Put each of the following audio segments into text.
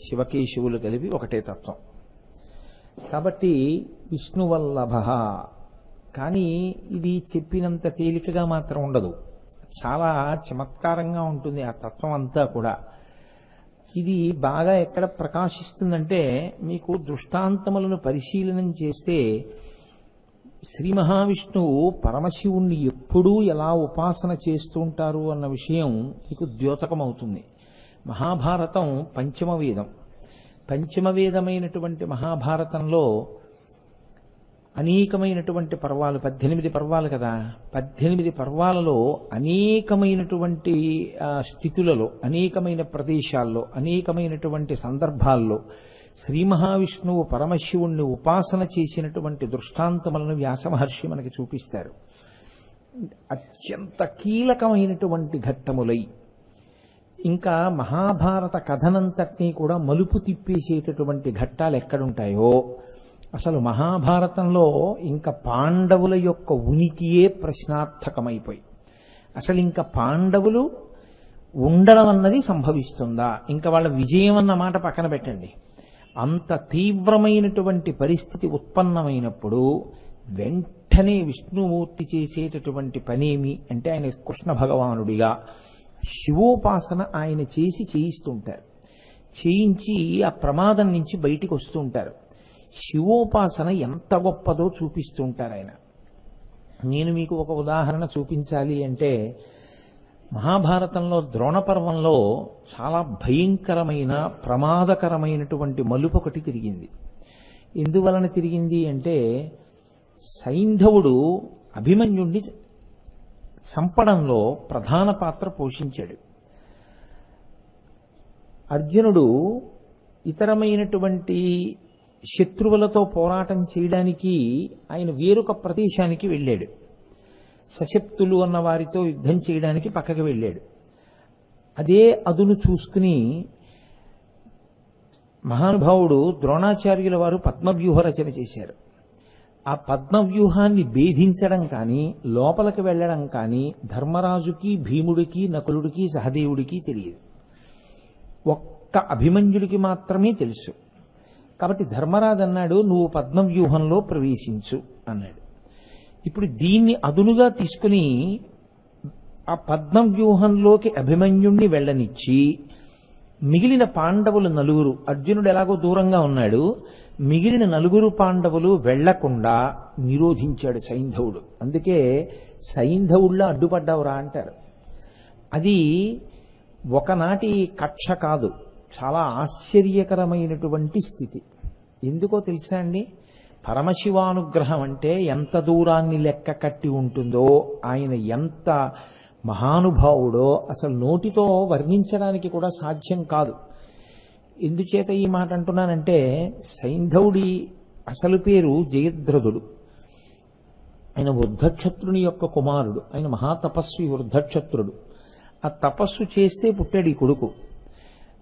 శివకేశవులు కలిపి ఒకటే తత్వం. కాబట్టి విష్ణువల్లభ. కానీ ఇది చెప్పినంత తేలికగా మాత్రం ఉండదు, చాలా చమత్కారంగా ఉంటుంది ఆ తత్వం అంతా కూడా. ఇది బాగా ఎక్కడ ప్రకాశిస్తుందంటే, మీకు దృష్టాంతములను పరిశీలనం చేస్తే శ్రీ మహావిష్ణువు పరమశివుణ్ణి ఎప్పుడూ ఎలా ఉపాసన చేస్తూ ఉంటారు అన్న విషయం మీకు ద్యోతకమవుతుంది. మహాభారతం పంచమ వేదం. పంచమ వేదమైనటువంటి మహాభారతంలో అనేకమైనటువంటి పర్వాలు, 18 పర్వాలు కదా. 18 పర్వాలలో అనేకమైనటువంటి స్థితులలో, అనేకమైన ప్రదేశాల్లో, అనేకమైనటువంటి సందర్భాల్లో శ్రీ మహావిష్ణువు పరమశివుణ్ణి ఉపాసన చేసినటువంటి దృష్టాంతములను వ్యాసమహర్షి మనకి చూపిస్తారు. అత్యంత కీలకమైనటువంటి ఘట్టములై ఇంకా మహాభారత కథనంతటినీ కూడా మలుపు తిప్పేసేటటువంటి ఘట్టాలు ఎక్కడుంటాయో, అసలు మహాభారతంలో ఇంకా పాండవుల యొక్క ఉనికియే ప్రశ్నార్థకమైపోయి, అసలు ఇంకా పాండవులు ఉండడం అన్నది సంభవిస్తుందా, ఇంకా వాళ్ళ విజయం అన్న మాట పక్కన పెట్టండి. అంత తీవ్రమైనటువంటి పరిస్థితి ఉత్పన్నమైనప్పుడు వెంటనే విష్ణుమూర్తి చేసేటటువంటి పనేమి అంటే, ఆయన కృష్ణ భగవానుడిగా శివోపాసన ఆయన చేయిస్తుంటారు. చేయించి ఆ ప్రమాదం నుంచి బయటికి వస్తూ ఉంటారు. శివోపాసన ఎంత గొప్పదో చూపిస్తూ ఉంటారు ఆయన. నేను మీకు ఒక ఉదాహరణ చూపించాలి అంటే, మహాభారతంలో ద్రోణ పర్వంలో చాలా భయంకరమైన ప్రమాదకరమైనటువంటి మలుపు ఒకటి తిరిగింది. ఎందువలన తిరిగింది అంటే, సైంధవుడు అభిమన్యుణ్ణి చంపడంలో ప్రధాన పాత్ర పోషించాడు. అర్జునుడు ఇతరమైనటువంటి శత్రువులతో పోరాటం చేయడానికి ఆయన వేరొక ప్రదేశానికి వెళ్ళాడు. సశక్తులు అన్న వారితో యుద్ధం చేయడానికి పక్కకి వెళ్ళాడు. అదే అదును చూసుకుని మహానుభావుడు ద్రోణాచార్యుల వారు పద్మవ్యూహ రచన చేశారు. ఆ పద్మవ్యూహాన్ని భేదించడం కానీ, లోపలికి వెళ్ళడం కానీ ధర్మరాజుకి, భీముడికి, నకులుడికి, సహదేవుడికి తెలియదు. ఒక్క అభిమన్యుడికి మాత్రమే తెలుసు. కాబట్టి ధర్మరాజు అన్నాడు, నువ్వు పద్మవ్యూహంలో ప్రవేశించు అన్నాడు. ఇప్పుడు దీన్ని అదునుగా తీసుకుని ఆ పద్మవ్యూహంలోకి అభిమన్యుణ్ణి వెళ్ళనిచ్చి, మిగిలిన పాండవులు నలుగురు, అర్జునుడు ఎలాగో దూరంగా ఉన్నాడు, మిగిలిన నలుగురు పాండవులు వెళ్లకుండా నిరోధించాడు సైంధవుడు. అందుకే సైంధవుళ్ళ అడ్డుపడ్డావురా అంటారు. అది ఒకనాటి కక్ష కాదు, చాలా ఆశ్చర్యకరమైనటువంటి స్థితి. ఎందుకో తెలుసా అండి, పరమశివానుగ్రహం అంటే ఎంత దూరాన్ని లెక్క కట్టి ఉంటుందో, ఆయన ఎంత మహానుభావుడో అసలు నోటితో వర్ణించడానికి కూడా సాధ్యం కాదు. ఎందుచేత ఈ మాట అంటున్నానంటే, సైంధవుడి అసలు పేరు జయద్రథుడు. ఆయన వృద్ధక్షత్రుని యొక్క కుమారుడు. ఆయన మహాతపస్వి వృద్ధక్షత్రుడు. ఆ తపస్సు చేస్తే పుట్టాడు ఈ కొడుకు.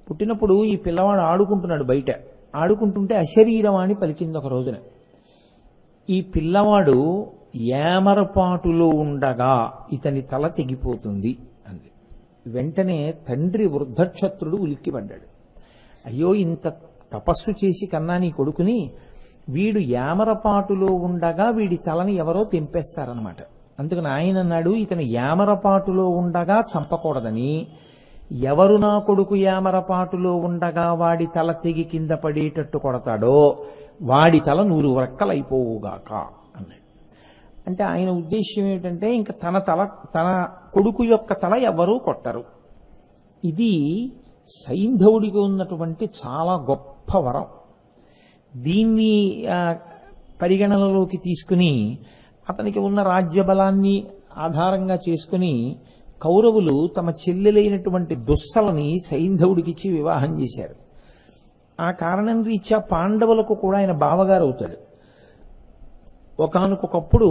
పుట్టినప్పుడు ఈ పిల్లవాడు ఆడుకుంటున్నాడు బయట. ఆడుకుంటుంటే అశరీరవాణి పలికింది ఒక రోజున. ఈ పిల్లవాడు ఏమరపాటులో ఉండగా ఇతని తల తెగిపోతుంది అంది. వెంటనే తండ్రి వృద్ధక్షత్రుడు ఉలిక్కిపడ్డాడు. అయ్యో, ఇంత తపస్సు చేసి కన్నా నీ కొడుకుని, వీడు యామరపాటులో ఉండగా వీడి తలని ఎవరో తెంపేస్తారనమాట. అందుకని ఆయన అన్నాడు, ఇతను యామరపాటులో ఉండగా చంపకూడదని, ఎవరు నా కొడుకు యామరపాటులో ఉండగా వాడి తల తెగి కింద పడేటట్టు కొడతాడో వాడి తల 100 వ్రక్కలైపోవుగాక అన్నాడు. అంటే ఆయన ఉద్దేశ్యం ఏమిటంటే, ఇంకా తన కొడుకు యొక్క తల ఎవరూ కొట్టరు. ఇది సైంధవుడికి ఉన్నటువంటి చాలా గొప్ప వరం. దీన్ని పరిగణనలోకి తీసుకుని అతనికి ఉన్న రాజ్య బలాన్ని ఆధారంగా చేసుకుని కౌరవులు తమ చెల్లెలైనటువంటి దుస్సలని సైంధవుడికిచ్చి వివాహం చేశారు. ఆ కారణం రీత్యా పాండవులకు కూడా ఆయన బావగారు అవుతాడు. ఒకానొకప్పుడు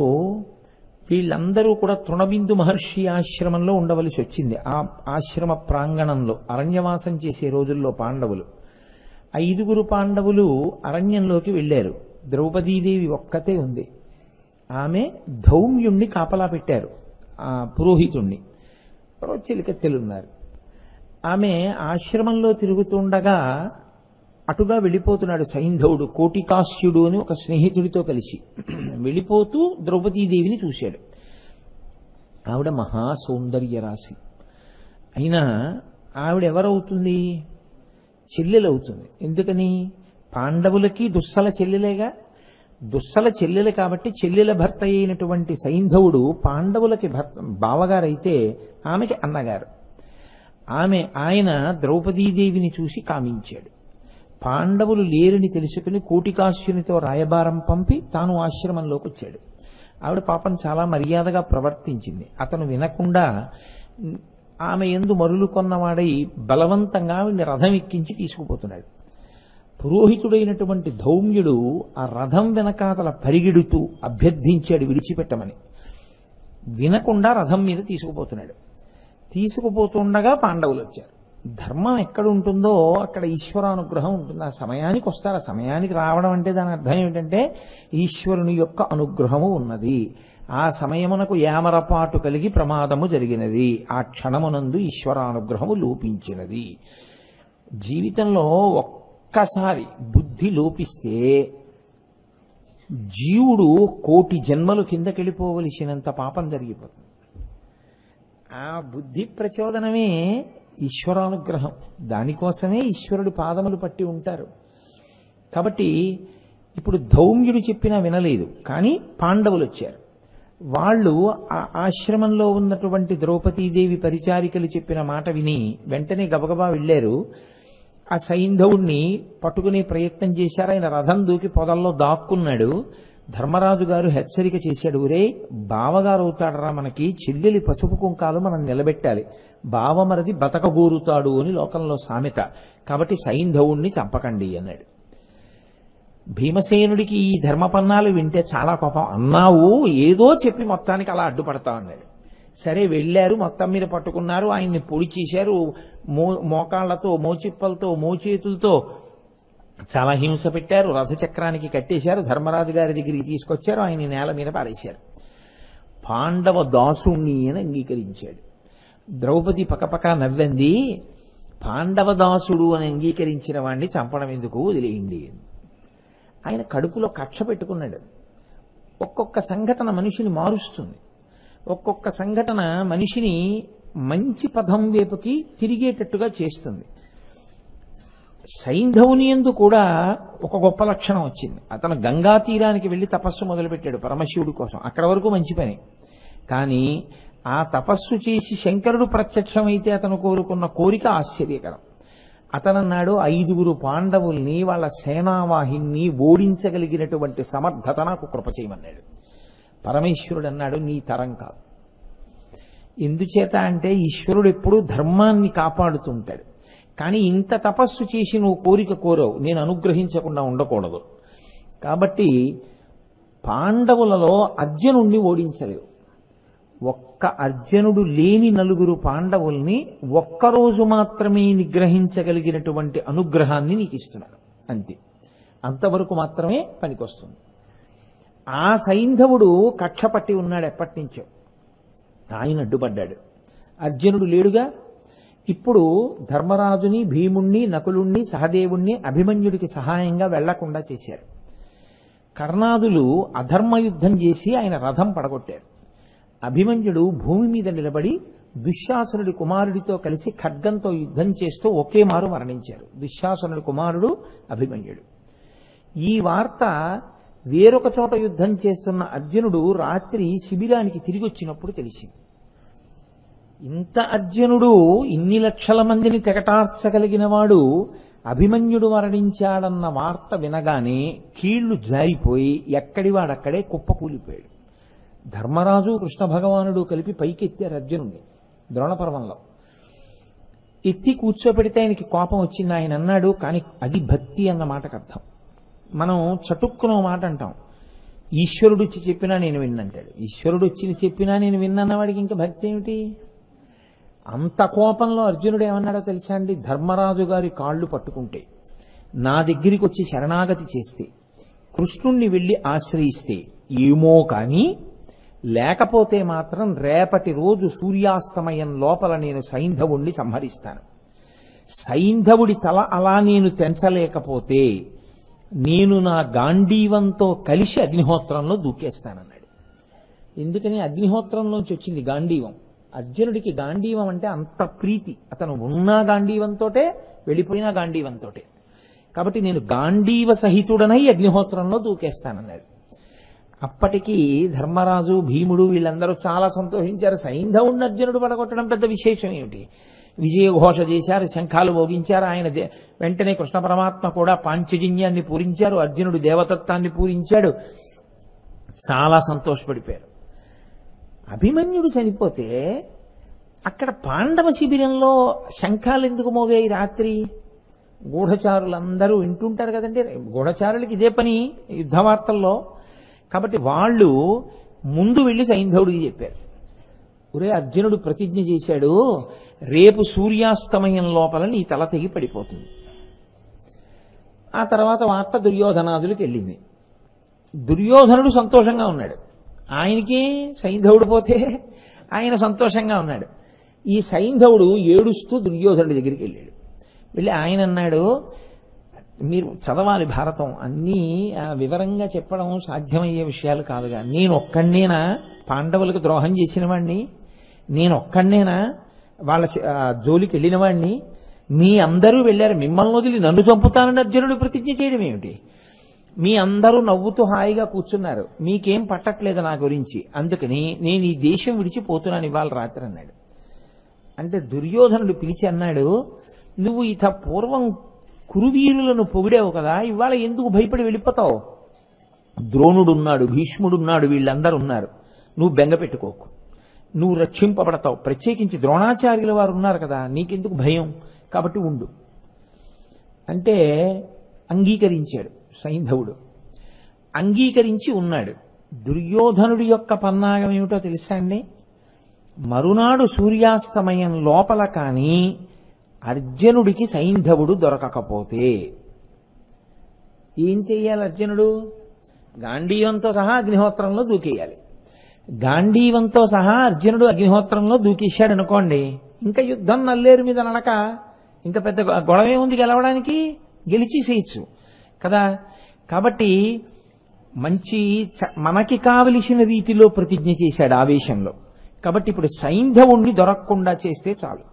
వీళ్ళందరూ కూడా తృణబిందు మహర్షి ఆశ్రమంలో ఉండవలసి వచ్చింది. ఆ ఆశ్రమ ప్రాంగణంలో అరణ్యవాసం చేసే రోజుల్లో పాండవులు 5 పాండవులు అరణ్యంలోకి వెళ్ళారు. ద్రౌపదీదేవి ఒక్కతే ఉంది. ఆమె ధౌమ్యుణ్ణి కాపలా పెట్టారు, ఆ పురోహితుణ్ణి. చిలికెత్తెలున్నారు. ఆమె ఆశ్రమంలో తిరుగుతుండగా అటుగా వెళ్ళిపోతున్నాడు సైంధవుడు. కోటికాస్యుడు అని ఒక స్నేహితుడితో కలిసి వెళ్ళిపోతూ ద్రౌపదీదేవిని చూశాడు. ఆవిడ మహా సౌందర్య రాశి అయినా ఆవిడెవరవుతుంది? చెల్లెలవుతుంది. ఎందుకని? పాండవులకి దుస్సల చెల్లెలేగా. దుస్సల చెల్లెలు కాబట్టి చెల్లెల భర్త అయినటువంటి సైంధవుడు పాండవులకి బావగారైతే ఆమెకి అన్నగారు. ఆయన ద్రౌపదీదేవిని చూసి కామించాడు. పాండవులు లేరని తెలుసుకుని కోటికాస్యునితో రాయబారం పంపి తాను ఆశ్రమంలోకి వచ్చాడు. ఆవిడ పాపం చాలా మర్యాదగా ప్రవర్తించింది. అతను వినకుండా ఆమె యందు మరులు కొన్నవాడై బలవంతంగా ఆవిడ్ని రథం ఎక్కించి తీసుకుపోతున్నాడు. పురోహితుడైనటువంటి ధౌమ్యుడు ఆ రథం వెనకాతల పరిగెడుతూ అభ్యర్థించాడు విడిచిపెట్టమని. వినకుండా రథం మీద తీసుకుపోతున్నాడు. తీసుకుపోతుండగా పాండవులు వచ్చారు. ధర్మం ఎక్కడ ఉంటుందో అక్కడ ఈశ్వరానుగ్రహం ఉంటుంది. ఆ సమయానికి వస్తారు. ఆ సమయానికి రావడం అంటే దాని అర్థం ఏమిటంటే ఈశ్వరుని యొక్క అనుగ్రహము ఉన్నది. ఆ సమయమునకు యామరపాటు కలిగి ప్రమాదము జరిగినది. ఆ క్షణమునందు ఈశ్వరానుగ్రహము లోపించినది. జీవితంలో ఒక్కసారి బుద్ధి లోపిస్తే జీవుడు కోటి జన్మలు కిందకెళ్ళిపోవలసినంత పాపం జరిగిపోతుంది. ఆ బుద్ధి ప్రచోదనమే ఈశ్వరానుగ్రహం. దానికోసమే ఈశ్వరుడి పాదములు పట్టి ఉంటారు. కాబట్టి ఇప్పుడు ధౌమ్యుడు చెప్పినా వినలేదు. కానీ పాండవులు వచ్చారు. వాళ్ళు ఆ ఆశ్రమంలో ఉన్నటువంటి ద్రౌపదీదేవి పరిచారికలు చెప్పిన మాట విని వెంటనే గబగబా వెళ్ళారు. ఆ సైంధవుణ్ణి పట్టుకునే ప్రయత్నం చేశారు. ఆయన రథం దూకి పొదల్లో దాక్కున్నాడు. ధర్మరాజు గారు హెచ్చరిక చేశాడు, ఒరే బావగారు అవుతాడరా మనకి, చెల్లెలి పసుపు కుంకాలు మనం నిలబెట్టాలి, బావమరది బతకగోరుతాడు అని లోకంలో సామెత, కాబట్టి సైంధవుణ్ణి చంపకండి అన్నాడు. భీమసేనుడికి ఈ ధర్మపన్నాలు వింటే చాలా కోపం. అన్నావు, ఏదో చెప్పి మొత్తానికి అలా అడ్డుపడతా అన్నాడు. సరే వెళ్ళారు, మొత్తం మీద పట్టుకున్నారు, ఆయన్ని పొడి చేశారు, మోకాళ్లతో మోచిప్పలతో మోచేతులతో చాలా హింస పెట్టారు, రథచక్రానికి కట్టేశారు, ధర్మరాజు గారి దగ్గరికి తీసుకొచ్చారు, ఆయన నేల మీద పారేశారు. పాండవ దాసుణ్ణి అని అంగీకరించాడు. ద్రౌపది పకపక నవ్వంది, పాండవ దాసుడు అని అంగీకరించిన వాడిని చంపడం ఎందుకు, వదిలేయండి. ఆయన కడుపులో కక్ష పెట్టుకున్నాడు. ఒక్కొక్క సంఘటన మనిషిని మారుస్తుంది. ఒక్కొక్క సంఘటన మనిషిని మంచి పదం వైపుకి తిరిగేటట్టుగా చేస్తుంది. సైంధవుని యందు కూడా ఒక గొప్ప లక్షణం వచ్చింది. అతను గంగా తీరానికి వెళ్లి తపస్సు మొదలుపెట్టాడు పరమశివుడి కోసం. అక్కడ వరకు మంచి పని. కానీ ఆ తపస్సు చేసి శంకరుడు ప్రత్యక్షమైతే అతను కోరుకున్న కోరిక ఆశ్చర్యకరం. అతనన్నాడు, 5 పాండవుల్ని వాళ్ళ సేనావాహిని ఓడించగలిగినటువంటి సమర్థత నాకు కృప చేయమన్నాడు. పరమేశ్వరుడు అన్నాడు, నీ తరం కాదు. ఎందుచేత అంటే ఈశ్వరుడు ఎప్పుడూ ధర్మాన్ని కాపాడుతుంటాడు. కానీ ఇంత తపస్సు చేసి నువ్వు కోరిక కోరవు, నేను అనుగ్రహించకుండా ఉండకూడదు. కాబట్టి పాండవులలో అర్జునుణ్ణి ఓడించలేవు. ఒక్క అర్జునుడు లేని 4 పాండవుల్ని ఒక్కరోజు మాత్రమే నిగ్రహించగలిగినటువంటి అనుగ్రహాన్ని నీకు ఇస్తున్నాడు. అంతే, అంతవరకు మాత్రమే పనికొస్తుంది. ఆ సైంధవుడు కక్ష పట్టి ఉన్నాడు ఎప్పటి నుంచో. ఆయన అడ్డుపడ్డాడు. అర్జునుడు లేడుగా. ఇప్పుడు ధర్మరాజుని, భీముణ్ణి, నకులుణ్ణి, సహదేవుణ్ణి అభిమన్యుడికి సహాయంగా వెళ్లకుండా చేశారు. కర్ణాదులు అధర్మయుద్ధం చేసి ఆయన రథం పడగొట్టారు. అభిమన్యుడు భూమి మీద నిలబడి దుశ్శాసనుడి కుమారుడితో కలిసి ఖడ్గంతో యుద్ధం చేస్తూ ఒకే మారు మరణించారు. దుశ్శాసనుడి కుమారుడు అభిమన్యుడు. ఈ వార్త వేరొక చోట యుద్ధం చేస్తున్న అర్జునుడు రాత్రి శిబిరానికి తిరిగి వచ్చినప్పుడు తెలిసింది. ఇంత అర్జునుడు ఇన్ని లక్షల మందిని తెగటార్చగలిగిన వాడు అభిమన్యుడు మరణించాడన్న వార్త వినగానే కీళ్లు జారిపోయి ఎక్కడివాడక్కడే కుప్పకూలిపోయాడు. ధర్మరాజు, కృష్ణ భగవానుడు కలిపి పైకెత్తారు అర్జునుడిని ద్రోణపర్వంలో. ఎత్తి కూర్చోపెడితే ఆయనకి కోపం వచ్చింది. ఆయన అన్నాడు, కానీ అది భక్తి అన్న మాటకు అర్థం. మనం చటుక్కున మాట అంటాం, ఈశ్వరుడు వచ్చి చెప్పినా నేను విన్నంటాడు. ఈశ్వరుడు వచ్చి చెప్పినా నేను విన్నన్న వాడికి ఇంకా భక్తి ఏమిటి? అంత కోపంలో అర్జునుడు ఏమన్నాడో తెలుసా అండి? ధర్మరాజు గారి కాళ్ళు పట్టుకుంటే, నా దగ్గరికి వచ్చి శరణాగతి చేస్తే, కృష్ణుణ్ణి వెళ్ళి ఆశ్రయిస్తే ఏమో కానీ, లేకపోతే మాత్రం రేపటి రోజు సూర్యాస్తమయం లోపల నేను సైంధవుణ్ణి సంహరిస్తాను. సైంధవుడి తల అలా నేను తెంచలేకపోతే నేను నా గాంధీవంతో కలిసి అగ్నిహోత్రంలో దూకేస్తానన్నాడు. ఎందుకని అగ్నిహోత్రంలోంచి వచ్చింది గాంధీవం. అర్జునుడికి గాంధీవం అంటే అంత ప్రీతి. అతను ఉన్న గాంధీవంతోటే వెళ్ళిపోయిన గాంధీవంతోటే. కాబట్టి నేను గాంధీవ సహితుడనై అగ్నిహోత్రంలో దూకేస్తానన్నాడు. అప్పటికి ధర్మరాజు, భీముడు వీళ్ళందరూ చాలా సంతోషించారు. సైంధవుడిని అర్జునుడు పడగొట్టడం పెద్ద విశేషం ఏమిటి? విజయఘోష చేశారు, శంఖాలు మోగించారు. ఆయన వెంటనే కృష్ణ పరమాత్మ కూడా పాంచజన్యాన్ని పూరించారు, అర్జునుడు దేవతత్వాన్ని పూరించాడు. చాలా సంతోషపడిపోయారు. అభిమన్యుడు చనిపోతే అక్కడ పాండవ శిబిరంలో శంఖాలు ఎందుకు మోగాయి రాత్రి? గూఢచారులందరూ వింటుంటారు కదండి, గూఢచారులకి ఇదే పని యుద్ధవార్తల్లో. కాబట్టి వాళ్ళు ముందు వెళ్ళి సైంధవుడికి చెప్పారు, ఒరే అర్జునుడు ప్రతిజ్ఞ చేశాడు, రేపు సూర్యాస్తమయం లోపల నీ తల తెగి పడిపోతుంది. ఆ తర్వాత వార్త దుర్యోధనాదులకు వెళ్ళింది. దుర్యోధనుడు సంతోషంగా ఉన్నాడు. ఆయనకి సైంధవుడు పోతే ఆయన సంతోషంగా ఉన్నాడు. ఈ సైంధవుడు ఏడుస్తూ దుర్యోధనుడి దగ్గరికి వెళ్ళాడు. వెళ్ళి ఆయన అన్నాడు, మీరు చదవాలి భారతం, అన్నీ వివరంగా చెప్పడం సాధ్యమయ్యే విషయాలు కాదుగా. నేను ఒక్కడనేనా పాండవులకు ద్రోహం చేసిన వాడిని? నేను ఒక్కడనేనా వాళ్ళ జోలికి వెళ్ళిన వాడిని? మీ అందరూ వెళ్ళారు, మిమ్మల్ని వదిలి నన్ను చంపుతానని అర్జునుడు ప్రతిజ్ఞ చేయడం ఏమిటి? మీ అందరూ నవ్వుతూ హాయిగా కూర్చున్నారు, మీకేం పట్టట్లేదు నా గురించి, అందుకని నేను ఈ దేశం విడిచిపోతున్నాను ఇవాళ రాత్రి అన్నాడు. అంటే దుర్యోధనుడు పిలిచి అన్నాడు, నువ్వు ఇత పూర్వం కురువీరులను పొగిడావు కదా, ఇవాళ ఎందుకు భయపడి వెళ్ళిపోతావు? ద్రోణుడున్నాడు, భీష్ముడున్నాడు, వీళ్ళందరూ ఉన్నారు, నువ్వు బెంగ పెట్టుకోకు, నువ్వు రక్షింపబడతావు. ప్రత్యేకించి ద్రోణాచార్యుల వారు ఉన్నారు కదా, నీకెందుకు భయం, కాబట్టి ఉండు అంటే అంగీకరించాడు సైంధవుడు. అంగీకరించి ఉన్నాడు. దుర్యోధనుడి యొక్క పన్నాగం ఏమిటో తెలుసా అండి? మరునాడు సూర్యాస్తమయం లోపల కానీ అర్జునుడికి సైంధవుడు దొరకకపోతే ఏం చెయ్యాలి? అర్జునుడు గాంధీవంతో సహా అగ్నిహోత్రంలో దూకేయాలి. గాంధీవంతో సహా అర్జునుడు అగ్నిహోత్రంలో దూకేశాడు అనుకోండి, ఇంకా యుద్ధం నల్లేరు మీద నడక, ఇంకా పెద్ద గొడవే ఉంది గెలవడానికి, గెలిచేసేయచ్చు కదా. కాబట్టి మంచి మనకి కావలసిన రీతిలో ప్రతిజ్ఞ చేశాడు ఆవేశంలో. కాబట్టి ఇప్పుడు సైంధవుణ్ణి దొరకకుండా చేస్తే చాలు.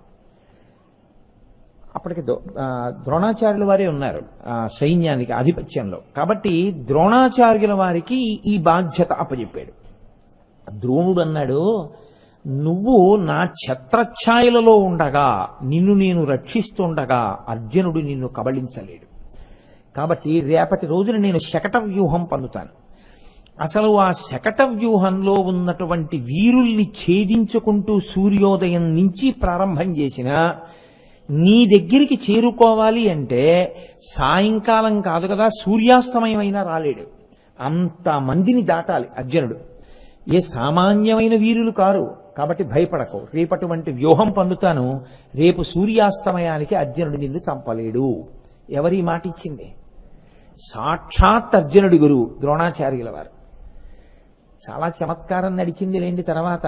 అప్పటికి ద్రోణాచార్యుల వారే ఉన్నారు సైన్యానికి ఆధిపత్యంలో. కాబట్టి ద్రోణాచార్యుల వారికి ఈ బాధ్యత అప్పచెప్పాడు. ద్రోణుడు అన్నాడు, నువ్వు నా ఛత్రఛాయలలో ఉండగా, నిన్ను నేను రక్షిస్తుండగా అర్జునుడు నిన్ను కబళించలేడు. కాబట్టి రేపటి రోజున నేను శకట వ్యూహం పన్నుతాను. అసలు ఆ శకట వ్యూహంలో ఉన్నటువంటి వీరుల్ని ఛేదించుకుంటూ సూర్యోదయం నుంచి ప్రారంభం చేసిన నీ దగ్గరికి చేరుకోవాలి అంటే సాయంకాలం కాదు కదా, సూర్యాస్తమయం అయినా రాలేడు. అంతమందిని దాటాలి అర్జునుడు. ఏ సామాన్యమైన వీరులు కారు. కాబట్టి భయపడకు, రేపటువంటి వ్యూహం పన్నుతాను, రేపు సూర్యాస్తమయానికి అర్జునుడు నిన్ను చంపలేడు. ఎవరి మాట ఇచ్చింది? సాక్షాత్ అర్జునుడి గురువు ద్రోణాచార్యుల వారు. చాలా చమత్కారం నడిచింది లేండి. తర్వాత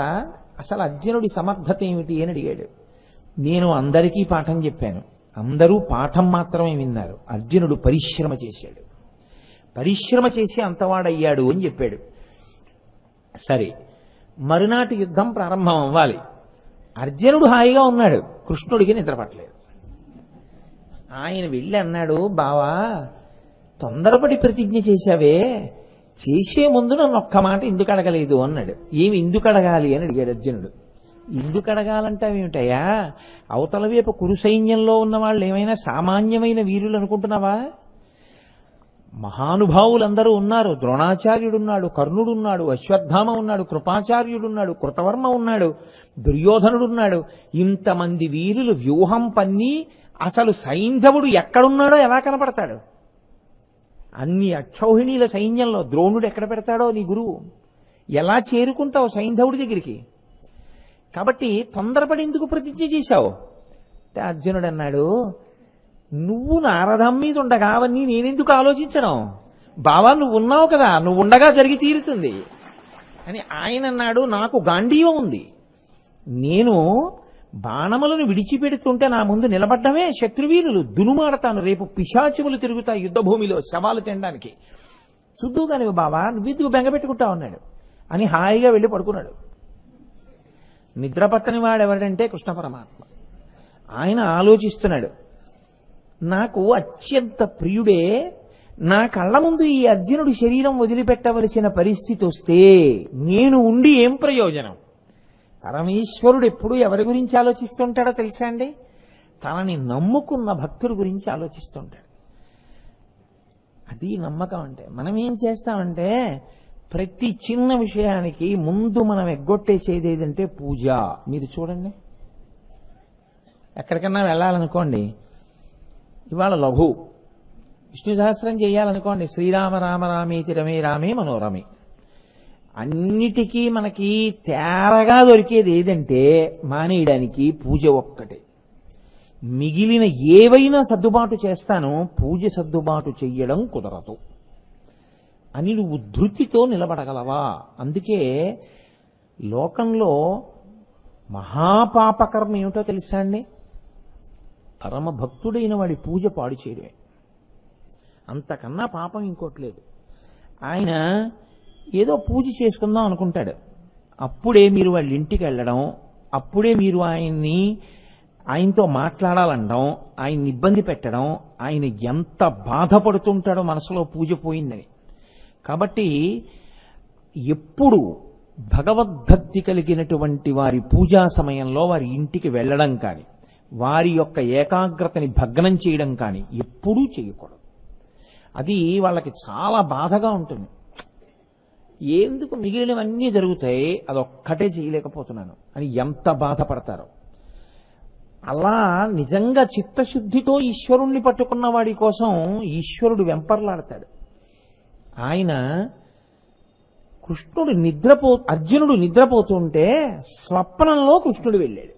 అసలు అర్జునుడి సమర్థత ఏమిటి అని అడిగాడు. నేను అందరికీ పాఠం చెప్పాను, అందరూ పాఠం మాత్రమే విన్నారు, అర్జునుడు పరిశ్రమ చేశాడు, పరిశ్రమ చేసి అంతవాడయ్యాడు అని చెప్పాడు. సరే, మరునాటి యుద్ధం ప్రారంభం అవ్వాలి. అర్జునుడు హాయిగా ఉన్నాడు, కృష్ణుడికి నిద్రపట్టలేదు. ఆయన వెళ్ళి అన్నాడు, బావా తొందరపడి ప్రతిజ్ఞ చేశావే, చేసే ముందు నన్ను ఒక్క మాట ఎందుకు అడగలేదు అన్నాడు. ఏమి ఎందుకు అడగాలి అని అడిగాడు అర్జునుడు. ఎందుకు అడగాలంటావేమిటయ్యా, అవతల వైపు కురు సైన్యంలో ఉన్న వాళ్ళు ఏమైనా సామాన్యమైన వీరులు అనుకుంటున్నావా? మహానుభావులందరూ ఉన్నారు. ద్రోణాచార్యుడున్నాడు, కర్ణుడున్నాడు, అశ్వత్థామ ఉన్నాడు, కృపాచార్యుడున్నాడు, కృతవర్మ ఉన్నాడు, దుర్యోధనుడున్నాడు. ఇంతమంది వీరులు వ్యూహం పన్ని అసలు సైంధవుడు ఎక్కడున్నాడో ఎలా కనపడతాడు? అన్ని అక్షౌహిణీల సైన్యంలో ద్రోణుడు ఎక్కడ పెడతాడో నీ గురువు? ఎలా చేరుకుంటావు సైంధవుడి దగ్గరికి? కాబట్టి తొందరపడి ఎందుకు ప్రతిజ్ఞ చేశావు? అర్జునుడు అన్నాడు, నువ్వు నారథం మీద ఉండగా అవన్నీ నేనెందుకు ఆలోచించను? బావా నువ్వు ఉన్నావు కదా, నువ్వు ఉండగా జరిగి తీరుతుంది అని ఆయన అన్నాడు. నాకు గాంధీవం ఉంది, నేను బాణములను విడిచిపెడుతుంటే నా ముందు నిలబడ్డమే శత్రువీరులు, దునుమాడతాను, రేపు పిశాచుములు తిరుగుతాయి యుద్ధ భూమిలో శవాలు తినడానికి, చూద్దు కాని బాబా నువ్వెందుకు బెంగపెట్టుకుంటా ఉన్నాడు అని హాయిగా వెళ్ళి పడుకున్నాడు. నిద్రపట్టని వాడెవడంటే కృష్ణ పరమాత్మ. ఆయన ఆలోచిస్తున్నాడు, నాకు అత్యంత ప్రియుడే నా కళ్ళ ముందు ఈ అర్జునుడి శరీరం వదిలిపెట్టవలసిన పరిస్థితి వస్తే నేను ఉండి ఏం ప్రయోజనం? పరమేశ్వరుడు ఎప్పుడు ఎవరి గురించి ఆలోచిస్తుంటాడో తెలుసా అండి? తనని నమ్ముకున్న భక్తుడి గురించి ఆలోచిస్తుంటాడు. అది నమ్మకం అంటే. మనం ఏం చేస్తామంటే ప్రతి చిన్న విషయానికి ముందు మనం ఎగ్గొట్టేసేది ఏదంటే పూజ. మీరు చూడండి, ఎక్కడికన్నా వెళ్ళాలనుకోండి, ఇవాళ లఘు విష్ణు సహస్రం చేయాలనుకోండి, శ్రీరామ రామ రామేతి రమే రామే మనోరమే. అన్నిటికీ మనకి తేరగా దొరికేది ఏదంటే మానేయడానికి పూజ ఒక్కటే. మిగిలిన ఏవైనా సర్దుబాటు చేస్తాను, పూజ సర్దుబాటు చెయ్యడం కుదరదు అని నువ్వు ధృతితో నిలబడగలవా? అందుకే లోకంలో మహాపాపకర్మ ఏమిటో తెలుసా అండి? పరమ భక్తుడైన వాడి పూజ పాడు చేయడమే. అంతకన్నా పాపం ఇంకోట్లేదు. ఆయన ఏదో పూజ చేసుకుందాం అనుకుంటాడు, అప్పుడే మీరు వాళ్ళ ఇంటికి వెళ్ళడం, అప్పుడే మీరు ఆయనతో మాట్లాడాలనడం, ఆయన్ని ఇబ్బంది పెట్టడం, ఆయన ఎంత బాధపడుతుంటాడో మనసులో పూజ పోయిందని. కాబట్టి ఎప్పుడు భగవద్భక్తి కలిగినటువంటి వారి పూజా సమయంలో వారి ఇంటికి వెళ్ళడం కానీ, వారి యొక్క ఏకాగ్రతని భగ్నం చేయడం కానీ ఎప్పుడూ చేయకూడదు. అది వాళ్ళకి చాలా బాధగా ఉంటుంది. ఎందుకు మిగిలినవన్నీ జరుగుతాయి, అదొక్కటే చేయలేకపోతున్నాను అని ఎంత బాధపడతారో. అలా నిజంగా చిత్తశుద్ధితో ఈశ్వరుణ్ణి పట్టుకున్న వాడి కోసం ఈశ్వరుడు వెంపర్లాడతాడు. ఆయన అర్జునుడు నిద్రపోతుంటే స్వప్నంలో కృష్ణుడు వెళ్ళాడు.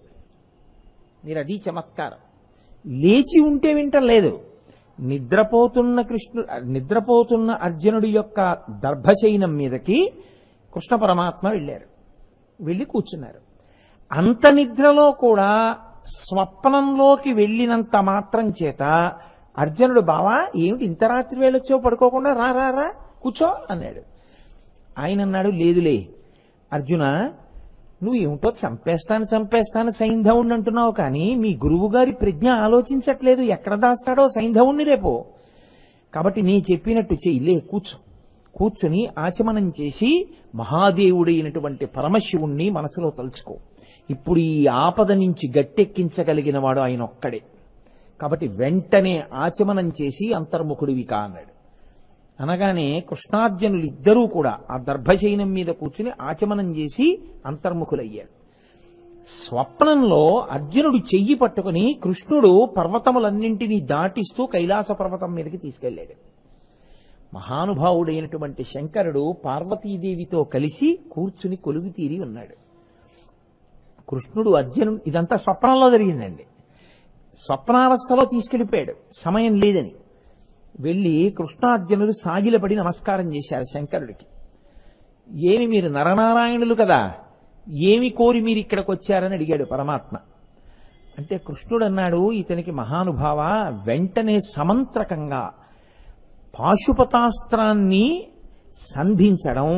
మీరు అది చమత్కారం. లేచి ఉంటే వింటలేదు. నిద్రపోతున్న అర్జునుడి యొక్క దర్భశయనం మీదకి కృష్ణ పరమాత్మ వెళ్ళారు, వెళ్ళి కూర్చున్నారు. అంత నిద్రలో కూడా స్వప్నంలోకి వెళ్ళినంత మాత్రం చేత అర్జునుడు, బావా ఏమిటి ఇంత రాత్రి వేళొచ్చో పడుకోకుండా, రా రా రా కూర్చో అన్నాడు. ఆయన అన్నాడు, లేదులే అర్జున, నువ్వు ఏమిటో చంపేస్తాను సైంధవుణ్ణి అంటున్నావు, కానీ మీ గురువు గారి ప్రజ్ఞ ఆలోచించట్లేదు ఎక్కడ దాస్తాడో సైంధవుణ్ణి రేపు. కాబట్టి నీ చెప్పినట్టు చెయ్యిలే, కూర్చుని ఆచమనం చేసి మహాదేవుడైనటువంటి పరమశివుణ్ణి మనసులో తలుచుకో. ఇప్పుడు ఈ ఆపద నుంచి గట్టెక్కించగలిగిన వాడు ఆయన ఒక్కడే. కాబట్టి వెంటనే ఆచమనం చేసి అంతర్ముఖుడివి కా అన్నాడు. అనగానే కృష్ణార్జునులు ఇద్దరూ కూడా ఆ దర్భశయనం మీద కూర్చుని ఆచమనం చేసి అంతర్ముఖులయ్యారు. స్వప్నంలో అర్జునుడు చెయ్యి పట్టుకుని కృష్ణుడు పర్వతములన్నింటినీ దాటిస్తూ కైలాస పర్వతం మీదకి తీసుకెళ్లాడు. మహానుభావుడైనటువంటి శంకరుడు పార్వతీదేవితో కలిసి కూర్చుని కొలువు తీరి ఉన్నాడు. కృష్ణుడు అర్జునుడు, ఇదంతా స్వప్నంలో జరిగిందండి. స్వప్నావస్థలో తీసుకెళ్లిపోయాడు, సమయం లేదని. వెళ్ళి కృష్ణార్జునులు సాగిలపడి నమస్కారం చేశారు శంకరుడికి. ఏమి మీరు నరనారాయణులు కదా, ఏమి కోరి మీరు ఇక్కడికి వచ్చారని అడిగాడు పరమాత్మ. అంటే కృష్ణుడు అన్నాడు, ఇతనికి మహానుభావ వెంటనే సమంత్రకంగా పాశుపతాస్త్రాన్ని సంధించడం,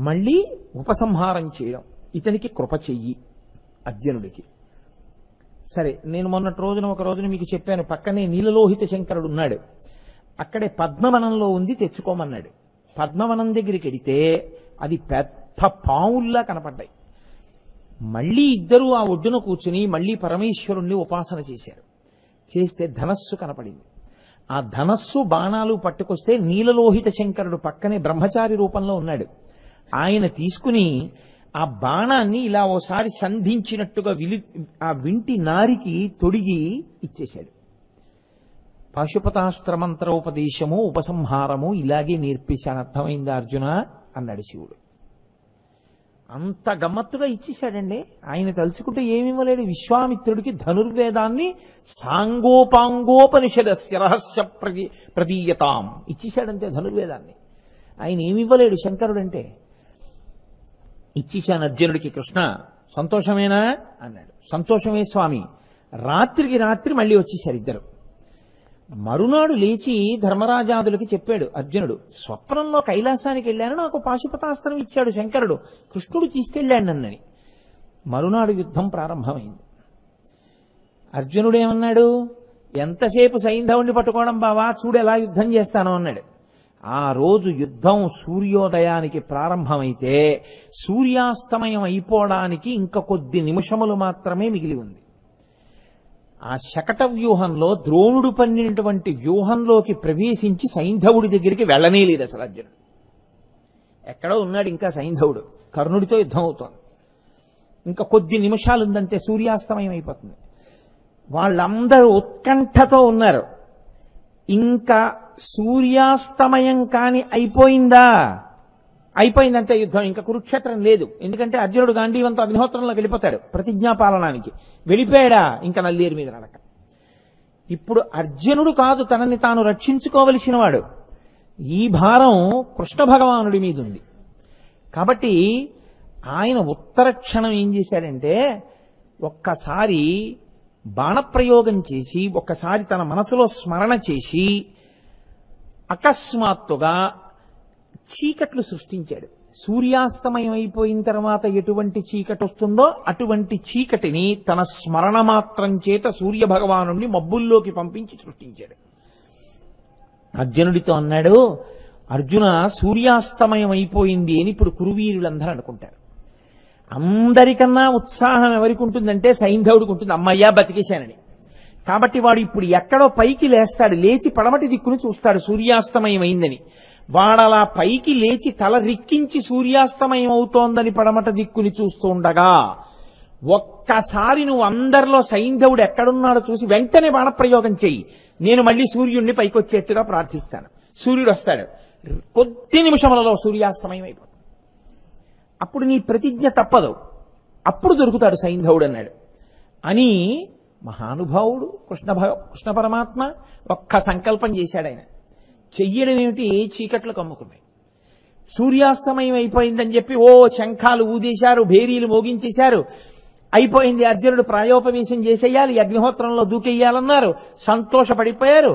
మళ్ళీ ఉపసంహారం చేయడం ఇతనికి కృప చెయ్యి అర్జునుడికి. సరే, నేను మొన్నటి రోజున ఒక రోజున మీకు చెప్పాను, పక్కనే నీలలోహిత శంకరుడు ఉన్నాడు, అక్కడే పద్మవనంలో ఉంది, తెచ్చుకోమన్నాడు. పద్మవనం దగ్గరికి వెడితే అది పెద్ద పావుల్లా కనపడ్డాయి. మళ్ళీ ఇద్దరూ ఆ ఒడ్డున కూర్చుని మళ్ళీ పరమేశ్వరుణ్ణి ఉపాసన చేశారు. చేస్తే ధనస్సు కనపడింది. ఆ ధనస్సు బాణాలు పట్టుకొస్తే నీలలోహిత శంకరుడు పక్కనే బ్రహ్మచారి రూపంలో ఉన్నాడు. ఆయన తీసుకుని ఆ బాణాన్ని ఇలా ఓసారి సంధించినట్టుగా ఆ వింటి నారికి తొడిగి ఇచ్చేశాడు. పాశుపతాస్త్ర మంత్రోపదేశము ఉపసంహారము ఇలాగే నేర్పేశాను, అర్థమైందా అర్జున అన్నాడు శివుడు. అంత గమ్మత్తుగా ఇచ్చేశాడండి. ఆయన తలుచుకుంటే ఏమివ్వలేడు. విశ్వామిత్రుడికి ధనుర్వేదాన్ని సాంగోపాంగోపనిషదస్య రహస్య ప్రదీయతాం ఇచ్చేశాడంతే ధనుర్వేదాన్ని. ఆయన ఏమివ్వలేడు శంకరుడంటే. ఇచ్చేశాను అర్జునుడికి, కృష్ణ సంతోషమేనా అన్నాడు. సంతోషమే స్వామి. రాత్రికి రాత్రి మళ్ళీ వచ్చేసారు ఇద్దరు. మరునాడు లేచి ధర్మరాజాదులకి చెప్పాడు అర్జునుడు, స్వప్నంలో కైలాసానికి వెళ్ళాను, నాకు పాశుపతాస్త్రం ఇచ్చాడు శంకరుడు, కృష్ణుడు తీసుకెళ్ళాడు నన్నని. మరునాడు యుద్ధం ప్రారంభమైంది. అర్జునుడేమన్నాడు, ఎంతసేపు సైంధవుణ్ణి పట్టుకోవడం బావా, చూడు ఎలా యుద్ధం చేస్తాను అన్నాడు. ఆ రోజు యుద్ధం సూర్యోదయానికి ప్రారంభమైతే సూర్యాస్తమయం అయిపోవడానికి ఇంకా కొద్ది నిమిషములు మాత్రమే మిగిలి ఉంది. ఆ శకట వ్యూహంలో ద్రోణుడు పన్నినటువంటి వ్యూహంలోకి ప్రవేశించి సైంధవుడి దగ్గరికి వెళ్ళనే లేదు అసలు అర్జునుడు. ఎక్కడో ఉన్నాడు ఇంకా సైంధవుడు, కర్ణుడితో యుద్ధం అవుతోంది. ఇంకా కొద్ది నిమిషాలు ఉందంటే సూర్యాస్తమయం అయిపోతుంది. వాళ్ళందరూ ఉత్కంఠతో ఉన్నారు. ఇంకా సూర్యాస్తమయం కాని అయిపోయిందా, అయిపోయిందంటే యుద్ధం, ఇంకా కురుక్షేత్రం లేదు. ఎందుకంటే అర్జునుడు గాంధీవంతో అగ్నిహోత్రంలోకి వెళ్ళిపోతాడు ప్రతిజ్ఞాపాలనానికి. వెళ్ళిపోయాడా ఇంకా నల్లేరు మీద నడక. ఇప్పుడు అర్జునుడు కాదు తనని తాను రక్షించుకోవలసిన వాడు, ఈ భారం కృష్ణ భగవానుడి మీద ఉంది. కాబట్టి ఆయన ఉత్తర క్షణం ఏం చేశాడంటే ఒక్కసారి బాణప్రయోగం చేసి, ఒక్కసారి తన మనసులో స్మరణ చేసి అకస్మాత్తుగా చీకట్లు సృష్టించాడు. సూర్యాస్తమయం అయిపోయిన తర్వాత ఎటువంటి చీకటి వస్తుందో అటువంటి చీకటిని తన స్మరణ మాత్రం చేత సూర్య భగవానుడిని మబ్బుల్లోకి పంపించి సృష్టించాడు. అర్జునుడితో అన్నాడు, అర్జున సూర్యాస్తమయం అయిపోయింది అని ఇప్పుడు కురువీరులందరూ అనుకుంటారు. అందరికన్నా ఉత్సాహం ఎవరికి ఉంటుందంటే సైంధవుడికి ఉంటుంది, అమ్మయ్యా బతికేశానని. కాబట్టి వాడు ఇప్పుడు ఎక్కడో పైకి లేస్తాడు, లేచి పడమటి దిక్కును చూస్తాడు సూర్యాస్తమయం అయిందని. వాడలా పైకి లేచి తల రిక్కించి సూర్యాస్తమయం అవుతోందని పడమట దిక్కుని చూస్తూ ఉండగా ఒక్కసారి నువ్వు అందరిలో సైంధవుడు ఎక్కడున్నాడో చూసి వెంటనే బాణప్రయోగం చెయ్యి, నేను మళ్ళీ సూర్యుడిని పైకి వచ్చేట్టుగా ప్రార్థిస్తాను. సూర్యుడు వస్తాడు, కొద్ది నిమిషములలో సూర్యాస్తమయం అయిపోతుంది. అప్పుడు నీ ప్రతిజ్ఞ తప్పదు, అప్పుడు దొరుకుతాడు సైంధవుడు అన్నాడు. అని మహానుభావుడు కృష్ణ పరమాత్మ ఒక్క సంకల్పం చేశాడు. ఆయన చెయ్యడం ఏమిటి, చీకట్లు కమ్ముకున్నాయి. సూర్యాస్తమయం అయిపోయిందని చెప్పి ఓ శంఖాలు ఊదేశారు, భేరీలు మోగించేశారు. అయిపోయింది, అర్జునుడు ప్రాయోపవేశం చేసేయాలి, అగ్నిహోత్రంలో దూకెయ్యాలన్నారు, సంతోషపడిపోయారు.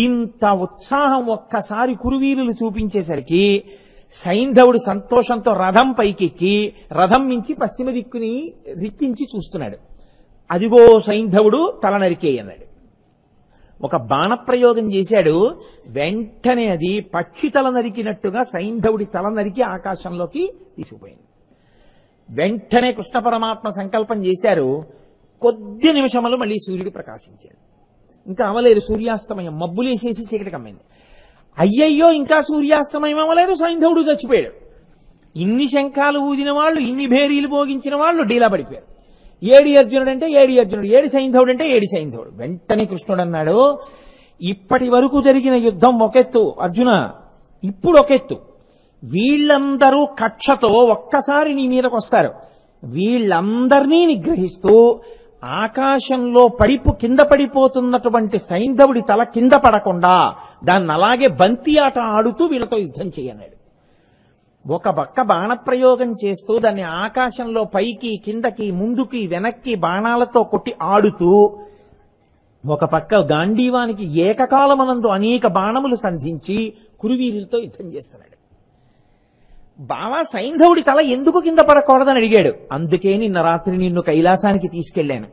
ఇంత ఉత్సాహం ఒక్కసారి కురువీరులు చూపించేసరికి సైంధవుడు సంతోషంతో రథం పైకెక్కి రథం మించి పశ్చిమ దిక్కుని రిక్కించి చూస్తున్నాడు. అదిగో సైంధవుడు తల నరికేయన్నాడు. ఒక బాణప్రయోగం చేశాడు, వెంటనే అది పక్షి తల నరికినట్టుగా సైంధవుడి తల నరికి ఆకాశంలోకి తీసుకుపోయింది. వెంటనే కృష్ణ పరమాత్మ సంకల్పం చేశారు, కొద్ది నిమిషంలో మళ్ళీ సూర్యుడు ప్రకాశించాడు. ఇంకా అవలేదు సూర్యాస్తమయం, మబ్బులేసేసి చీకటి కమ్మింది. అయ్యయ్యో ఇంకా సూర్యాస్తమయం అవ్వలేదు, సైంధవుడు చచ్చిపోయాడు. ఇన్ని శంఖాలు ఊదిన వాళ్ళు, ఇన్ని భేరీలు భోగించిన వాళ్ళు డీలా పడిపోయారు. ఏడి అర్జునుడు అంటే ఏడి అర్జునుడు, ఏడి సైంధవుడు అంటే ఏడి సైంధవుడు. వెంటనే కృష్ణుడు అన్నాడు, ఇప్పటి వరకు జరిగిన యుద్ధం ఒకెత్తు అర్జున, ఇప్పుడు ఒకెత్తు. వీళ్ళందరూ కక్షతో ఒక్కసారి నీ మీదకు వస్తారు. వీళ్ళందరినీ నిగ్రహిస్తూ ఆకాశంలో కింద పడిపోతున్నటువంటి సైంధవుడి తల కింద పడకుండా దాన్ని అలాగే బంతి ఆట ఆడుతూ వీళ్ళతో యుద్ధం చేయన్నాడు. ఒక పక్క బాణప్రయోగం చేస్తూ దాన్ని ఆకాశంలో పైకి కిందకి ముందుకి వెనక్కి బాణాలతో కొట్టి ఆడుతూ, ఒక పక్క గాంధీవానికి ఏకకాలమనందు అనేక బాణములు సంధించి కురువీరులతో యుద్ధం చేస్తున్నాడు. బావా సైంధవుడి తల ఎందుకు కింద పడకూడదని అడిగాడు. అందుకే నిన్న రాత్రి నిన్ను కైలాసానికి తీసుకెళ్లాను.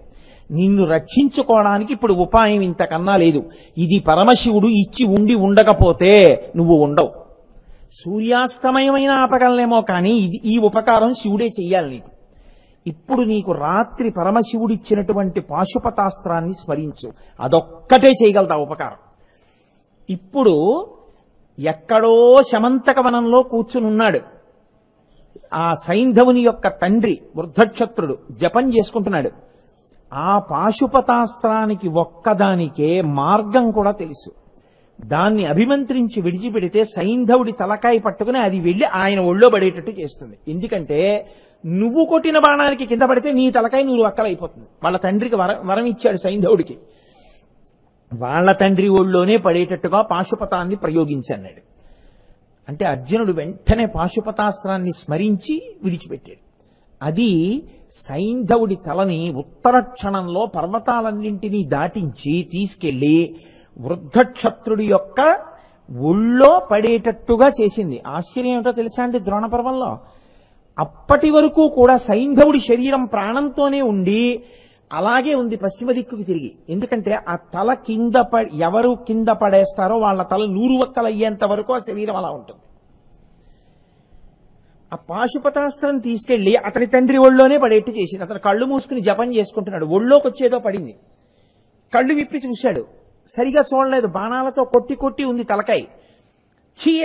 నిన్ను రక్షించుకోవడానికి ఇప్పుడు ఉపాయం ఇంతకన్నా లేదు. ఇది పరమశివుడు ఇచ్చి ఉండి ఉండకపోతే నువ్వు ఉండవు. సూర్యాస్తమయమైన ఆపగలనేమో కానీ ఈ ఉపకారం శివుడే చెయ్యాలి నీకు. ఇప్పుడు నీకు రాత్రి పరమశివుడిచ్చినటువంటి పాశుపతాస్త్రాన్ని స్మరించు, అదొక్కటే చేయగలదా ఉపకారం. ఇప్పుడు ఎక్కడో శమంతక వనంలో కూర్చునున్నాడు ఆ సైంధవుని యొక్క తండ్రి వృద్ధక్షత్రుడు, జపం చేసుకుంటున్నాడు. ఆ పాశుపతాస్త్రానికి ఒక్కదానికే మార్గం కూడా తెలుసు. దాన్ని అభిమంత్రించి విడిచిపెడితే సైంధవుడి తలకాయ పట్టుకుని అది వెళ్ళి ఆయన ఒళ్ళో పడేటట్టు చేస్తుంది. ఎందుకంటే నువ్వు కొట్టిన బాణానికి కింద పడితే నీ తలకాయ నువ్వు అక్కలైపోతుంది. వాళ్ళ తండ్రికి వరం ఇచ్చాడు సైంధవుడికి, వాళ్ళ తండ్రి ఒళ్ళోనే పడేటట్టుగా పాశుపతాన్ని ప్రయోగించన్నాడు. అంటే అర్జునుడు వెంటనే పాశుపతాస్త్రాన్ని స్మరించి విడిచిపెట్టాడు. అది సైంధవుడి తలని ఉత్తర క్షణంలో పర్వతాలన్నింటినీ దాటించి తీసుకెళ్లి వృద్ధక్షత్రుడి యొక్క ఒళ్ళో పడేటట్టుగా చేసింది. ఆశ్చర్యం ఏమిటో తెలుసా అండి, ద్రోణ పర్వంలో అప్పటి వరకు కూడా సైంధవుడి శరీరం ప్రాణంతోనే ఉండి అలాగే ఉంది పశ్చిమ దిక్కుకు తిరిగి. ఎందుకంటే ఆ తల కింద ఎవరు కింద పడేస్తారో వాళ్ళ తల 100 వక్కలు అయ్యేంత వరకు ఆ శరీరం అలా ఉంటుంది. ఆ పాశుపతాస్త్రం తీసుకెళ్లి అతని తండ్రి ఒళ్ళోనే పడేట్టు చేసింది. అతను కళ్ళు మూసుకుని జపం చేసుకుంటున్నాడు. ఒళ్ళోకి వచ్చేదో పడింది. కళ్ళు విప్పి చూశాడు, సరిగా చూడలేదు. బాణాలతో కొట్టి కొట్టి ఉంది తలకాయ.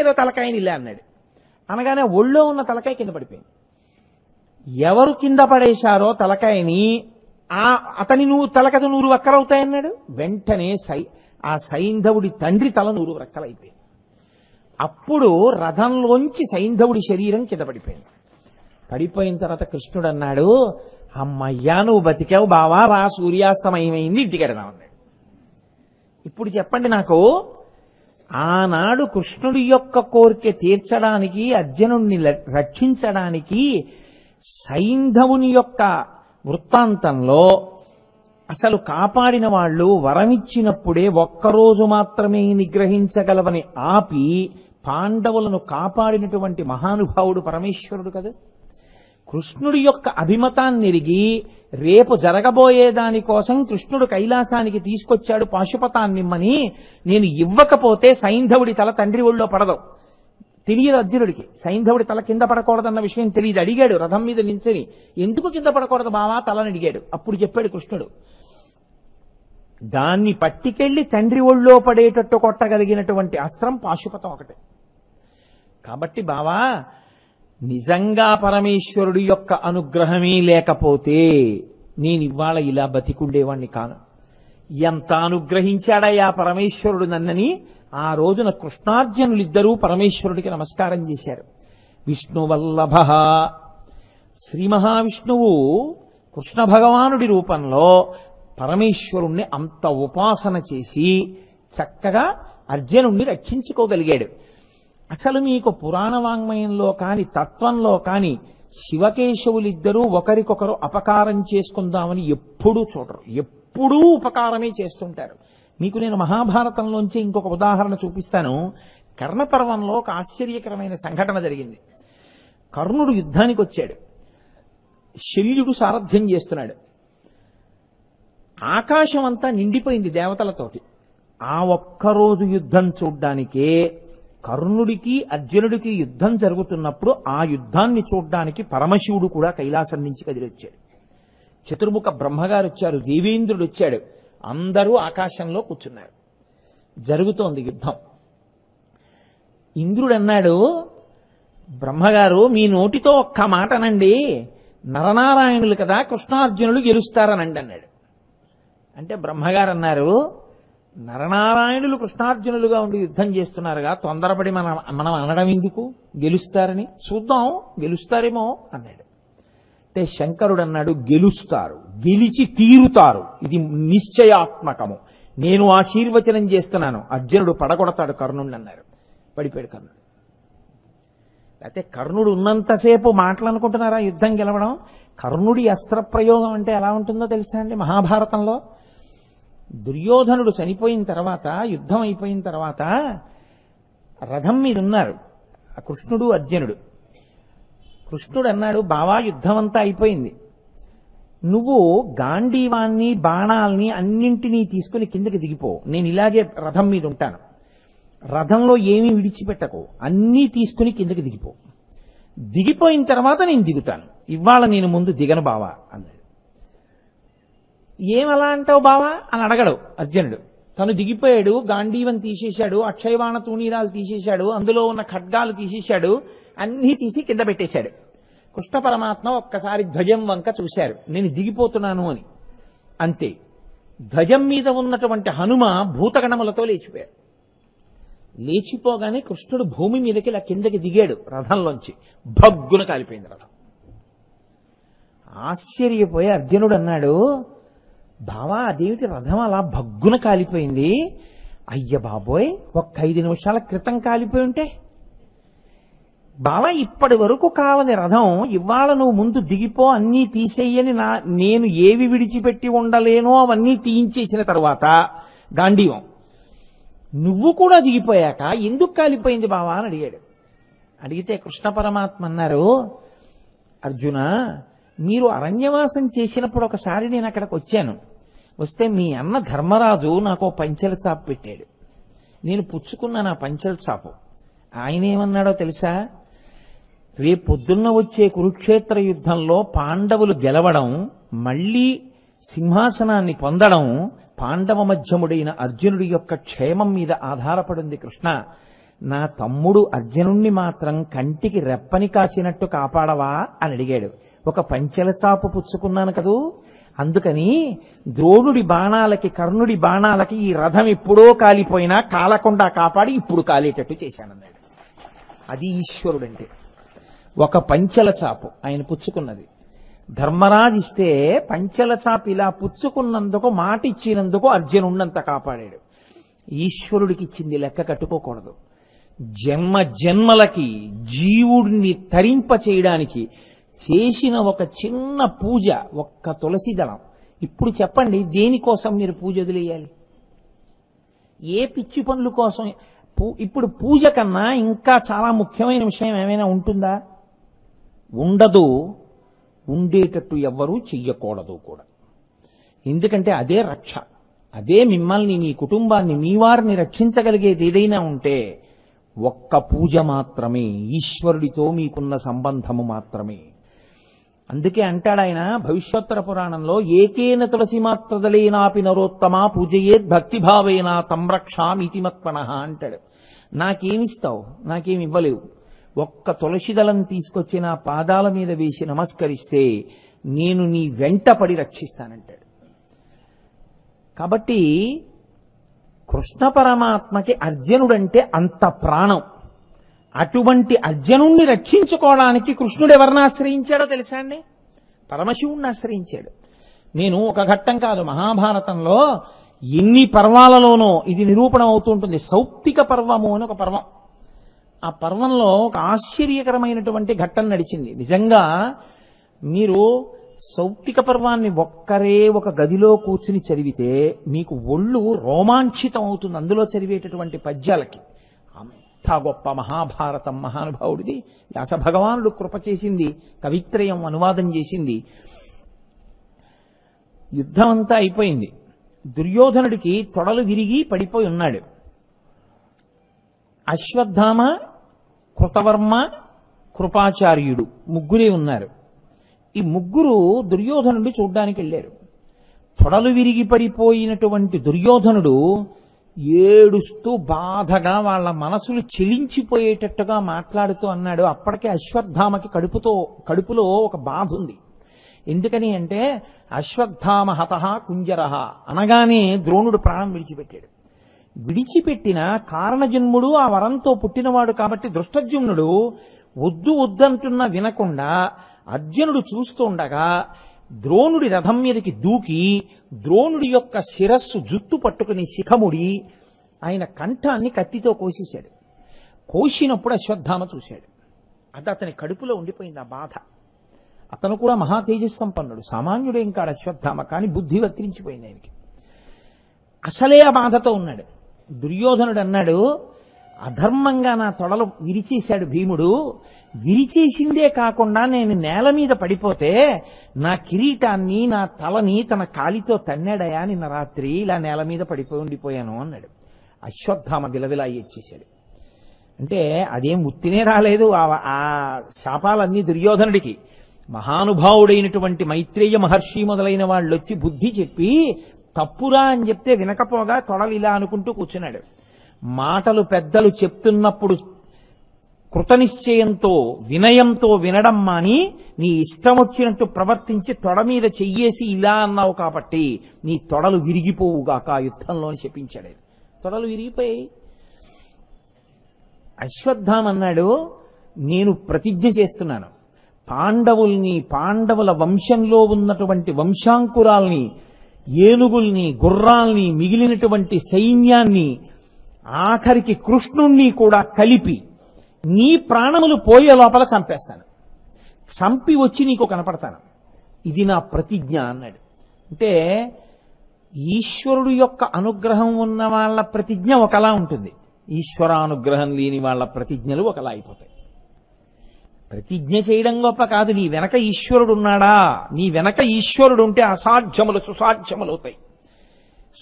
ఏదో తలకాయని ఇలా అన్నాడు. అనగానే ఒళ్ళో ఉన్న తలకాయ కింద పడిపోయింది. ఎవరు కింద పడేశారో తలకాయని అతని తలకథ 100 వక్కలవుతాయన్నాడు. వెంటనే ఆ సైంధవుడి తండ్రి తల 100 వక్కలైపోయింది. అప్పుడు రథంలోంచి సైంధవుడి శరీరం కింద పడిపోయింది. పడిపోయిన తర్వాత కృష్ణుడు అన్నాడు, అమ్మయ్యా నువ్వు బతికావు బావా, రా సూర్యాస్తమయమైంది ఇంటికి వెడదాం అన్నాడు. ఇప్పుడు చెప్పండి నాకు, ఆనాడు కృష్ణుడి యొక్క కోరిక తీర్చడానికి, అర్జునుడిని రక్షించడానికి సైంధవుని యొక్క వృత్తాంతంలో అసలు కాపాడిన వాళ్ళు వరమిచ్చినప్పుడే ఒక్కరోజు మాత్రమే నిగ్రహించగలవని ఆపి పాండవులను కాపాడినటువంటి మహానుభావుడు పరమేశ్వరుడు కదా. కృష్ణుడి యొక్క అభిమతాన్ని ఎరిగి రేపు జరగబోయే దానికోసం కృష్ణుడు కైలాసానికి తీసుకొచ్చాడు పాశుపతాన్నిమ్మని. నేను ఇవ్వకపోతే సైంధవుడి తల తండ్రి ఒళ్ళో పడదు. తెలియదు అర్జునుడికి, సైంధవుడి తల కింద పడకూడదన్న విషయం తెలియదు. అడిగాడు రథం మీద నించుని, ఎందుకు కింద పడకూడదు బావా తలని అడిగాడు. అప్పుడు చెప్పాడు కృష్ణుడు, దాన్ని పట్టికెళ్లి తండ్రి ఒళ్ళో పడేటట్టు కొట్టగలిగినటువంటి అస్త్రం పాశుపతం ఒకటే. కాబట్టి బావా, నిజంగా పరమేశ్వరుడి యొక్క అనుగ్రహమే లేకపోతే నేను ఇవాళ ఇలా బతికుండేవాణ్ణి కాను. ఎంత అనుగ్రహించాడయ్యా పరమేశ్వరుడు నన్నని ఆ రోజున కృష్ణార్జునులిద్దరూ పరమేశ్వరుడికి నమస్కారం చేశారు. విష్ణువల్లభ, శ్రీ మహావిష్ణువు కృష్ణ భగవానుడి రూపంలో పరమేశ్వరుణ్ణి అంత ఉపాసన చేసి చక్కగా అర్జునుణ్ణి రక్షించుకోగలిగాడు. అసలు మీకు పురాణ వాంగ్మయంలో కాని తత్వంలో కాని శివకేశవులిద్దరూ ఒకరికొకరు అపకారం చేసుకుందామని ఎప్పుడూ చూడరు. ఎప్పుడూ ఉపకారమే చేస్తుంటారు. మీకు నేను మహాభారతంలోంచి ఇంకొక ఉదాహరణ చూపిస్తాను. కర్ణపర్వంలో ఒక ఆశ్చర్యకరమైన సంఘటన జరిగింది. కర్ణుడు యుద్ధానికి వచ్చాడు. శల్యుడు సారథ్యం చేస్తున్నాడు. ఆకాశం అంతా నిండిపోయింది దేవతలతోటి. ఆ ఒక్కరోజు యుద్ధం చూడ్డానికే కర్ణుడికి అర్జునుడికి యుద్ధం జరుగుతున్నప్పుడు ఆ యుద్ధాన్ని చూడ్డానికి పరమశివుడు కూడా కైలాసం నుంచి కదిలొచ్చాడు. చతుర్ముఖ బ్రహ్మగారు వచ్చారు, దేవేంద్రుడు వచ్చాడు. అందరూ ఆకాశంలో కూర్చున్నారు. జరుగుతోంది యుద్ధం. ఇంద్రుడు అన్నాడు, బ్రహ్మగారు మీ నోటితో ఒక్క మాటనండి, నరనారాయణులు కదా కృష్ణార్జునులు గెలుస్తారనండి అన్నాడు. అంటే బ్రహ్మగారు అన్నారు, నరనారాయణులు కృష్ణార్జునులుగా ఉండి యుద్ధం చేస్తున్నారుగా, తొందరపడి మనం అనడం ఎందుకు, గెలుస్తారని చూద్దాం, గెలుస్తారేమో అన్నాడు. అంటే శంకరుడు అన్నాడు, గెలుస్తారు, గెలిచి తీరుతారు, ఇది నిశ్చయాత్మకము, నేను ఆశీర్వచనం చేస్తున్నాను, అర్జునుడు పడగొడతాడు కర్ణుడిని అన్నారు. పడిపోయాడు కర్ణుడు. అయితే కర్ణుడు ఉన్నంతసేపు మాటలు అనుకుంటున్నారా యుద్ధం గెలవడం? కర్ణుడి అస్త్రప్రయోగం అంటే ఎలా ఉంటుందో తెలుసా అండి? మహాభారతంలో దుర్యోధనుడు చనిపోయిన తర్వాత, యుద్ధం అయిపోయిన తర్వాత రథం మీద ఉన్నారు కృష్ణుడు అర్జునుడు. కృష్ణుడు అన్నాడు, బావా యుద్ధం అంతా అయిపోయింది, నువ్వు గాంధీవాన్ని బాణాల్ని అన్నింటినీ తీసుకుని కిందకి దిగిపో, నేను ఇలాగే రథం మీద ఉంటాను, రథంలో ఏమీ విడిచిపెట్టకు, అన్నీ తీసుకుని కిందకి దిగిపో, దిగిపోయిన తర్వాత నేను దిగుతాను, ఇవాళ నేను ముందు దిగను బావా అన్నాడు. ఏమలా అంటావు బావా అని అడగడు అర్జునుడు. తను దిగిపోయాడు, గాంధీవం తీసేశాడు, అక్షయవాణ తూణీరాలు తీసేశాడు, అందులో ఉన్న ఖడ్గాలు తీసేశాడు, అన్నీ తీసి కింద పెట్టేశాడు. కృష్ణ పరమాత్మ ఒక్కసారి ధ్వజం వంక చూశారు, నేను దిగిపోతున్నాను అని. అంతే, ధ్వజం మీద ఉన్నటువంటి హనుమ భూతగణములతో లేచిపోయారు. లేచిపోగానే కృష్ణుడు భూమి మీదకి ఇలా కిందకి దిగాడు రథంలోంచి, భగ్గున కాలిపోయింది రథం. ఆశ్చర్యపోయి అర్జునుడు అన్నాడు, బావా అదేమిటి రథం అలా భగ్గున కాలిపోయింది? అయ్య బాబోయ్, ఒక్క 5 నిమిషాల క్రితం కాలిపోయి ఉంటే బావ ఇప్పటి వరకు కావని రథం ఇవాళ నువ్వు ముందు దిగిపో అన్నీ తీసేయని నేను ఏవి విడిచిపెట్టి ఉండలేనో అవన్నీ తీయించేసిన తర్వాత గాంధీవం నువ్వు కూడా దిగిపోయాక ఎందుకు కాలిపోయింది బావా అని అడిగాడు. అడిగితే కృష్ణ పరమాత్మ అన్నారు, అర్జున మీరు అరణ్యవాసం చేసినప్పుడు ఒకసారి నేను అక్కడికి వచ్చాను. వస్తే మీ అన్న ధర్మరాజు నాకు పంచెల చాపు పెట్టాడు. నేను పుచ్చుకున్న నా పంచెల చాపు. ఆయన ఏమన్నాడో తెలుసా? రేపు పొద్దున్న వచ్చే కురుక్షేత్ర యుద్ధంలో పాండవులు గెలవడం, మళ్లీ సింహాసనాన్ని పొందడం పాండవ మధ్యముడైన అర్జునుడి యొక్క క్షేమం మీద ఆధారపడింది కృష్ణ. నా తమ్ముడు అర్జునుణ్ణి మాత్రం కంటికి రెప్పని కాసినట్టు కాపాడవా అని అడిగాడు. ఒక పంచెల చాపు పుచ్చుకున్నాను కదూ, అందుకని ద్రోణుడి బాణాలకి కర్ణుడి బాణాలకి ఈ రథం ఎప్పుడో కాలిపోయినా కాలకుండా కాపాడి ఇప్పుడు కాలేటట్టు చేశానన్నాడు. అది ఈశ్వరుడంటే. ఒక పంచెల చాపు ఆయన పుచ్చుకున్నది. ధర్మరాజు ఇస్తే పంచెల చాపు ఇలా పుచ్చుకున్నందుకు, మాట ఇచ్చినందుకు అర్జునున్నంత కాపాడాడు. ఈశ్వరుడికి ఇచ్చింది లెక్క కట్టుకోకూడదు. జన్మ జన్మలకి జీవుడిని తరింప చేయడానికి చేసిన ఒక చిన్న పూజ, ఒక్క తులసి దళం. ఇప్పుడు చెప్పండి, దేనికోసం మీరు పూజ వదిలేయాలి? ఏ పిచ్చి పనుల కోసం? ఇప్పుడు పూజ కన్నా ఇంకా చాలా ముఖ్యమైన విషయం ఏమైనా ఉంటుందా? ఉండదు. ఉండేటట్టు ఎవ్వరూ చెయ్యకూడదు కూడా. ఎందుకంటే అదే రక్ష. అదే మిమ్మల్ని, మీ కుటుంబాన్ని, మీ వారిని రక్షించగలిగేది ఏదైనా ఉంటే ఒక్క పూజ మాత్రమే, ఈశ్వరుడితో మీకున్న సంబంధము మాత్రమే. అందుకే అంటాడు ఆయన భవిష్యోత్తర పురాణంలో, ఏకేన తులసి మాత్రదలేనాపి నరోత్తమా పూజయేద్ భక్తిభావేనా తంరక్షామితిమత్వనః అంటాడు. నాకేమిస్తావు? నాకేమి ఇవ్వలేవు. ఒక్క తులసి దళం తీసుకొచ్చి నా పాదాల మీద వేసి నమస్కరిస్తే నేను నీ వెంట పడి రక్షిస్తానంటాడు. కాబట్టి కృష్ణ పరమాత్మకి అర్జునుడంటే అంత ప్రాణం. అటువంటి అర్జునుణ్ణి రక్షించుకోవడానికి కృష్ణుడు ఎవరిని ఆశ్రయించాడో తెలుసా అండి? పరమశివుణ్ణి ఆశ్రయించాడు. నేను ఒక ఘట్టం కాదు, మహాభారతంలో ఎన్ని పర్వాలలోనో ఇది నిరూపణ అవుతుంటుంది. సౌప్తిక పర్వము అని ఒక పర్వం. ఆ పర్వంలో ఒక ఆశ్చర్యకరమైనటువంటి ఘట్టం నడిచింది. నిజంగా మీరు సౌప్తిక పర్వాన్ని ఒక్కరే ఒక గదిలో కూర్చుని చదివితే మీకు ఒళ్ళు రోమాంచితం అవుతుంది. అందులో చదివేటటువంటి పద్యాలకి అంత గొప్ప మహాభారతం మహానుభావుడిది. వ్యాస భగవానుడు కృప చేసింది, కవిత్రయం అనువాదం చేసింది. యుద్ధం అంతా అయిపోయింది. దుర్యోధనుడికి తొడలు విరిగి పడిపోయి ఉన్నాడు. అశ్వత్థామ, కృతవర్మ, కృపాచార్యుడు ముగ్గురే ఉన్నారు. ఈ ముగ్గురు దుర్యోధనుడిని చూడ్డానికి వెళ్ళారు. తొడలు విరిగి పడిపోయినటువంటి దుర్యోధనుడు ఏడుస్తూ బాధగా వాళ్ళ మనసులు చెలించిపోయేటట్టుగా మాట్లాడుతూ అన్నాడు. అప్పటికే అశ్వత్థామకి కడుపులో ఒక బాధ ఉంది. ఎందుకని అంటే అశ్వత్థామ హతః కుంజరః అనగానే ద్రోణుడు ప్రాణం విడిచిపెట్టాడు. విడిచిపెట్టిన కారణజన్ముడు ఆ వరంతో పుట్టినవాడు కాబట్టి దృష్టజుమ్నుడు వద్దు వద్దంటున్నా వినకుండా అర్జునుడు చూస్తూ ఉండగా ద్రోణుడి రథం మీదకి దూకి ద్రోణుడి యొక్క శిరస్సు జుట్టు పట్టుకుని శిఖముడి ఆయన కంఠాన్ని కత్తితో కోసేశాడు. కోసినప్పుడు అశ్వత్థామ చూశాడు. అది అతని కడుపులో ఉండిపోయింది ఆ బాధ. అతను కూడా మహా తేజస్సంపన్నుడు, సామాన్యుడేం కాడు అశ్వత్థామ, కానీ బుద్ధి వక్రించిపోయింది ఆయనకి. అసలే ఆ బాధతో ఉన్నాడు. దుర్యోధనుడు అన్నాడు, అధర్మంగా నా తొడలు విరిచేశాడు భీముడు. విరిచేసిందే కాకుండా నేను నేల మీద పడిపోతే నా కిరీటాన్ని, నా తలని తన కాలితో తన్నాడయా నిన్న రాత్రి, ఇలా నేల మీద పడిపోయి ఉండిపోయాను అన్నాడు. అశ్వత్థామ విలవిలా ఏడ్చేశాడు. అంటే అదేం ఉత్తినే రాలేదు. ఆ శాపాలన్నీ దుర్యోధనుడికి. మహానుభావుడైనటువంటి మైత్రేయ మహర్షి మొదలైన వాళ్ళు వచ్చి బుద్ధి చెప్పి తప్పురా అని చెప్తే వినకపోగా తొడలు ఇలా అనుకుంటూ కూర్చున్నాడు. మాటలు పెద్దలు చెప్తున్నప్పుడు కృతనిశ్చయంతో వినయంతో వినడం మాని నీ ఇష్టం వచ్చినట్టు ప్రవర్తించి తొడ మీద చెయ్యేసి ఇలా అన్నావు కాబట్టి నీ తొడలు విరిగిపోవుగాక యుద్ధంలో అని చెప్పించాడు. తొడలు విరిగిపోయాయి. అశ్వత్థామ అన్నాడు, నేను ప్రతిజ్ఞ చేస్తున్నాను, పాండవుల్ని, పాండవుల వంశంలో ఉన్నటువంటి వంశాంకురాల్ని, ఏనుగుల్ని, గుర్రాల్ని, మిగిలినటువంటి సైన్యాన్ని, ఆఖరికి కృష్ణుణ్ణి కూడా కలిపి నీ ప్రాణములు పోయే లోపల చంపేస్తాను, చంపి వచ్చి నీకు కనపడతాను, ఇది నా ప్రతిజ్ఞ అన్నాడు. అంటే ఈశ్వరుడు యొక్క అనుగ్రహం ఉన్న వాళ్ళ ప్రతిజ్ఞ ఒకలా ఉంటుంది, ఈశ్వరానుగ్రహం లేని వాళ్ళ ప్రతిజ్ఞలు ఒకలా అయిపోతాయి. ప్రతిజ్ఞ చేయడం గొప్ప కాదు, నీ వెనక ఈశ్వరుడు ఉన్నాడా, నీ వెనక ఈశ్వరుడు ఉంటే అసాధ్యములు సుసాధ్యములవుతాయి,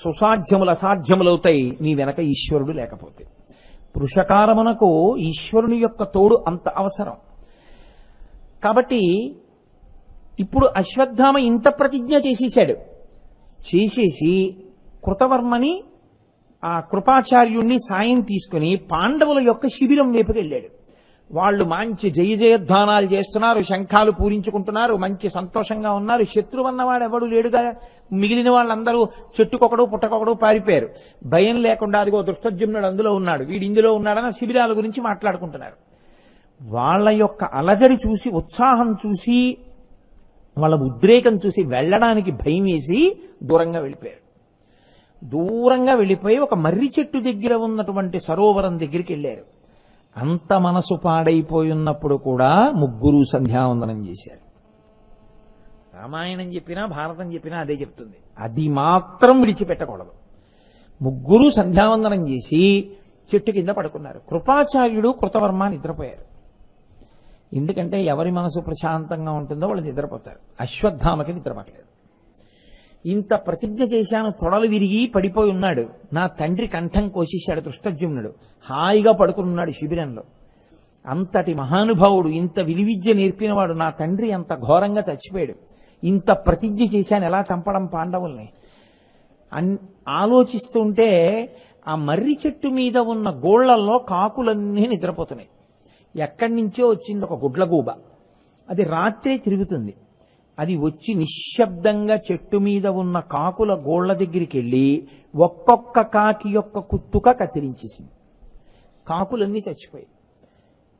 సుసాధ్యములు అసాధ్యములవుతాయి నీ వెనక ఈశ్వరుడు లేకపోతే. పురుషకారమునకు ఈశ్వరుని యొక్క తోడు అంత అవసరం. కాబట్టి ఇప్పుడు అశ్వత్థామ ఇంత ప్రతిజ్ఞ చేసేశాడు. చేసేసి కృతవర్మని ఆ కృపాచార్యుణ్ణి సాయం తీసుకుని పాండవుల యొక్క శిబిరం వైపుకి వెళ్ళాడు. వాళ్ళు మంచి జయ జయధ్వానాలు చేస్తున్నారు, శంఖాలు పూరించుకుంటున్నారు, మంచి సంతోషంగా ఉన్నారు. శత్రువన్నవాడు ఎవడు లేడుగా, మిగిలిన వాళ్ళందరూ చెట్టుకొకడు పుట్టకొకడు పారిపోయారు. భయం లేకుండా అదిగో దుష్టజుమ్నుడు అందులో ఉన్నాడు, వీడు ఇందులో ఉన్నాడని శిబిరాల గురించి మాట్లాడుకుంటున్నారు. వాళ్ళ యొక్క అలజడి చూసి, ఉత్సాహం చూసి, వాళ్ళ ఉద్రేకం చూసి వెళ్ళడానికి భయం వేసి దూరంగా వెళ్ళిపోయారు. దూరంగా వెళ్ళిపోయి ఒక మర్రి చెట్టు దగ్గర ఉన్నటువంటి సరోవరం దగ్గరికి వెళ్ళారు. అంత మనసు పాడైపోయి ఉన్నప్పుడు కూడా ముగ్గురు సంధ్యావందనం చేశారు. రామాయణం చెప్పినా భారతం చెప్పినా అదే చెప్తుంది, అది మాత్రం విడిచిపెట్టకూడదు. ముగ్గురు సంధ్యావందనం చేసి చెట్టు కింద పడుకున్నారు. కృపాచార్యుడు కృతవర్మ నిద్రపోయారు. ఎందుకంటే ఎవరి మనసు ప్రశాంతంగా ఉంటుందో వాళ్ళు నిద్రపోతారు. అశ్వత్థామకి నిద్రపట్టలేదు. ఇంత ప్రతిజ్ఞ చేశాను, తొడలు విరిగి పడిపోయి ఉన్నాడు, నా తండ్రి కంఠం కోసేశాడు దుష్టజుమ్నుడు, హాయిగా పడుకున్నాడు శిబిరంలో. అంతటి మహానుభావుడు, ఇంత విలువిద్య నేర్పినవాడు, నా తండ్రి అంత ఘోరంగా చచ్చిపోయాడు, ఇంత ప్రతిజ్ఞ చేశాను, ఎలా చంపడం పాండవుల్ని ఆలోచిస్తుంటే ఆ మర్రి చెట్టు మీద ఉన్న గోళ్లల్లో కాకులన్నీ నిద్రపోతున్నాయి. ఎక్కడి నుంచో వచ్చింది ఒక గుడ్లగూబ, అది రాత్రే తిరుగుతుంది. అది వచ్చి నిశ్శబ్దంగా చెట్టు మీద ఉన్న కాకుల గోళ్ల దగ్గరికి వెళ్ళి ఒక్కొక్క కాకి యొక్క కుత్తుక కత్తిరించేసింది. కాకులన్నీ చచ్చిపోయాయి.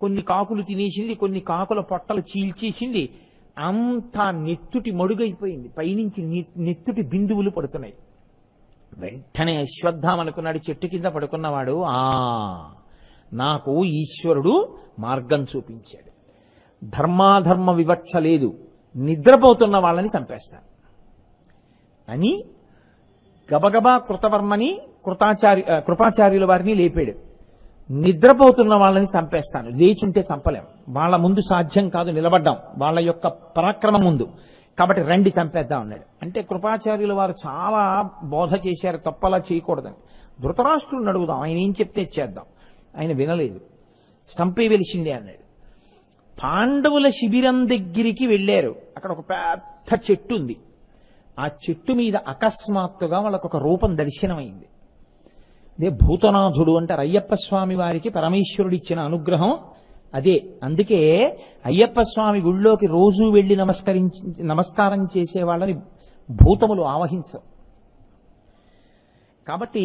కొన్ని కాకులు తినేసింది, కొన్ని కాకుల పొట్టలు చీల్చేసింది. అంతా నెత్తుటి మడుగైపోయింది, పైనుంచి నెత్తుటి బిందువులు పడుతున్నాయి. వెంటనే అశ్వత్థామ అనుకున్నాడు, చెట్టు కింద పడుకున్నవాడు, నాకు ఈశ్వరుడు మార్గం చూపించాడు, ధర్మాధర్మ వివక్ష లేదు, నిద్రపోతున్న వాళ్ళని చంపేస్తాను అని గబగబా కృతవర్మని కృపాచార్యుల వారిని లేపాడు. నిద్రపోతున్న వాళ్ళని చంపేస్తాను, లేచుంటే చంపలేం, వాళ్ళ ముందు సాధ్యం కాదు నిలబడ్డాం వాళ్ళ యొక్క పరాక్రమం ముందు, కాబట్టి రండి చంపేద్దాం అన్నాడు. అంటే కృపాచార్యుల వారు చాలా బోధ చేశారు, తప్పలా చేయకూడదని. ధృతరాష్ట్రుడిని అడుగుదాం, ఆయన ఏం చెప్తే చేద్దాం. ఆయన వినలేదు, చంపేవెలిసిందే అన్నాడు. పాండవుల శిబిరం దగ్గరికి వెళ్ళారు. అక్కడ ఒక పెద్ద చెట్టు ఉంది. ఆ చెట్టు మీద అకస్మాత్తుగా వాళ్ళకు ఒక రూపం దర్శనమైంది. అదే భూతనాథుడు అంటారు. అయ్యప్ప స్వామి వారికి పరమేశ్వరుడు ఇచ్చిన అనుగ్రహం అదే. అందుకే అయ్యప్ప స్వామి గుళ్ళోకి రోజు వెళ్లి నమస్కారం చేసే వాళ్ళని భూతములు ఆవహించవు. కాబట్టి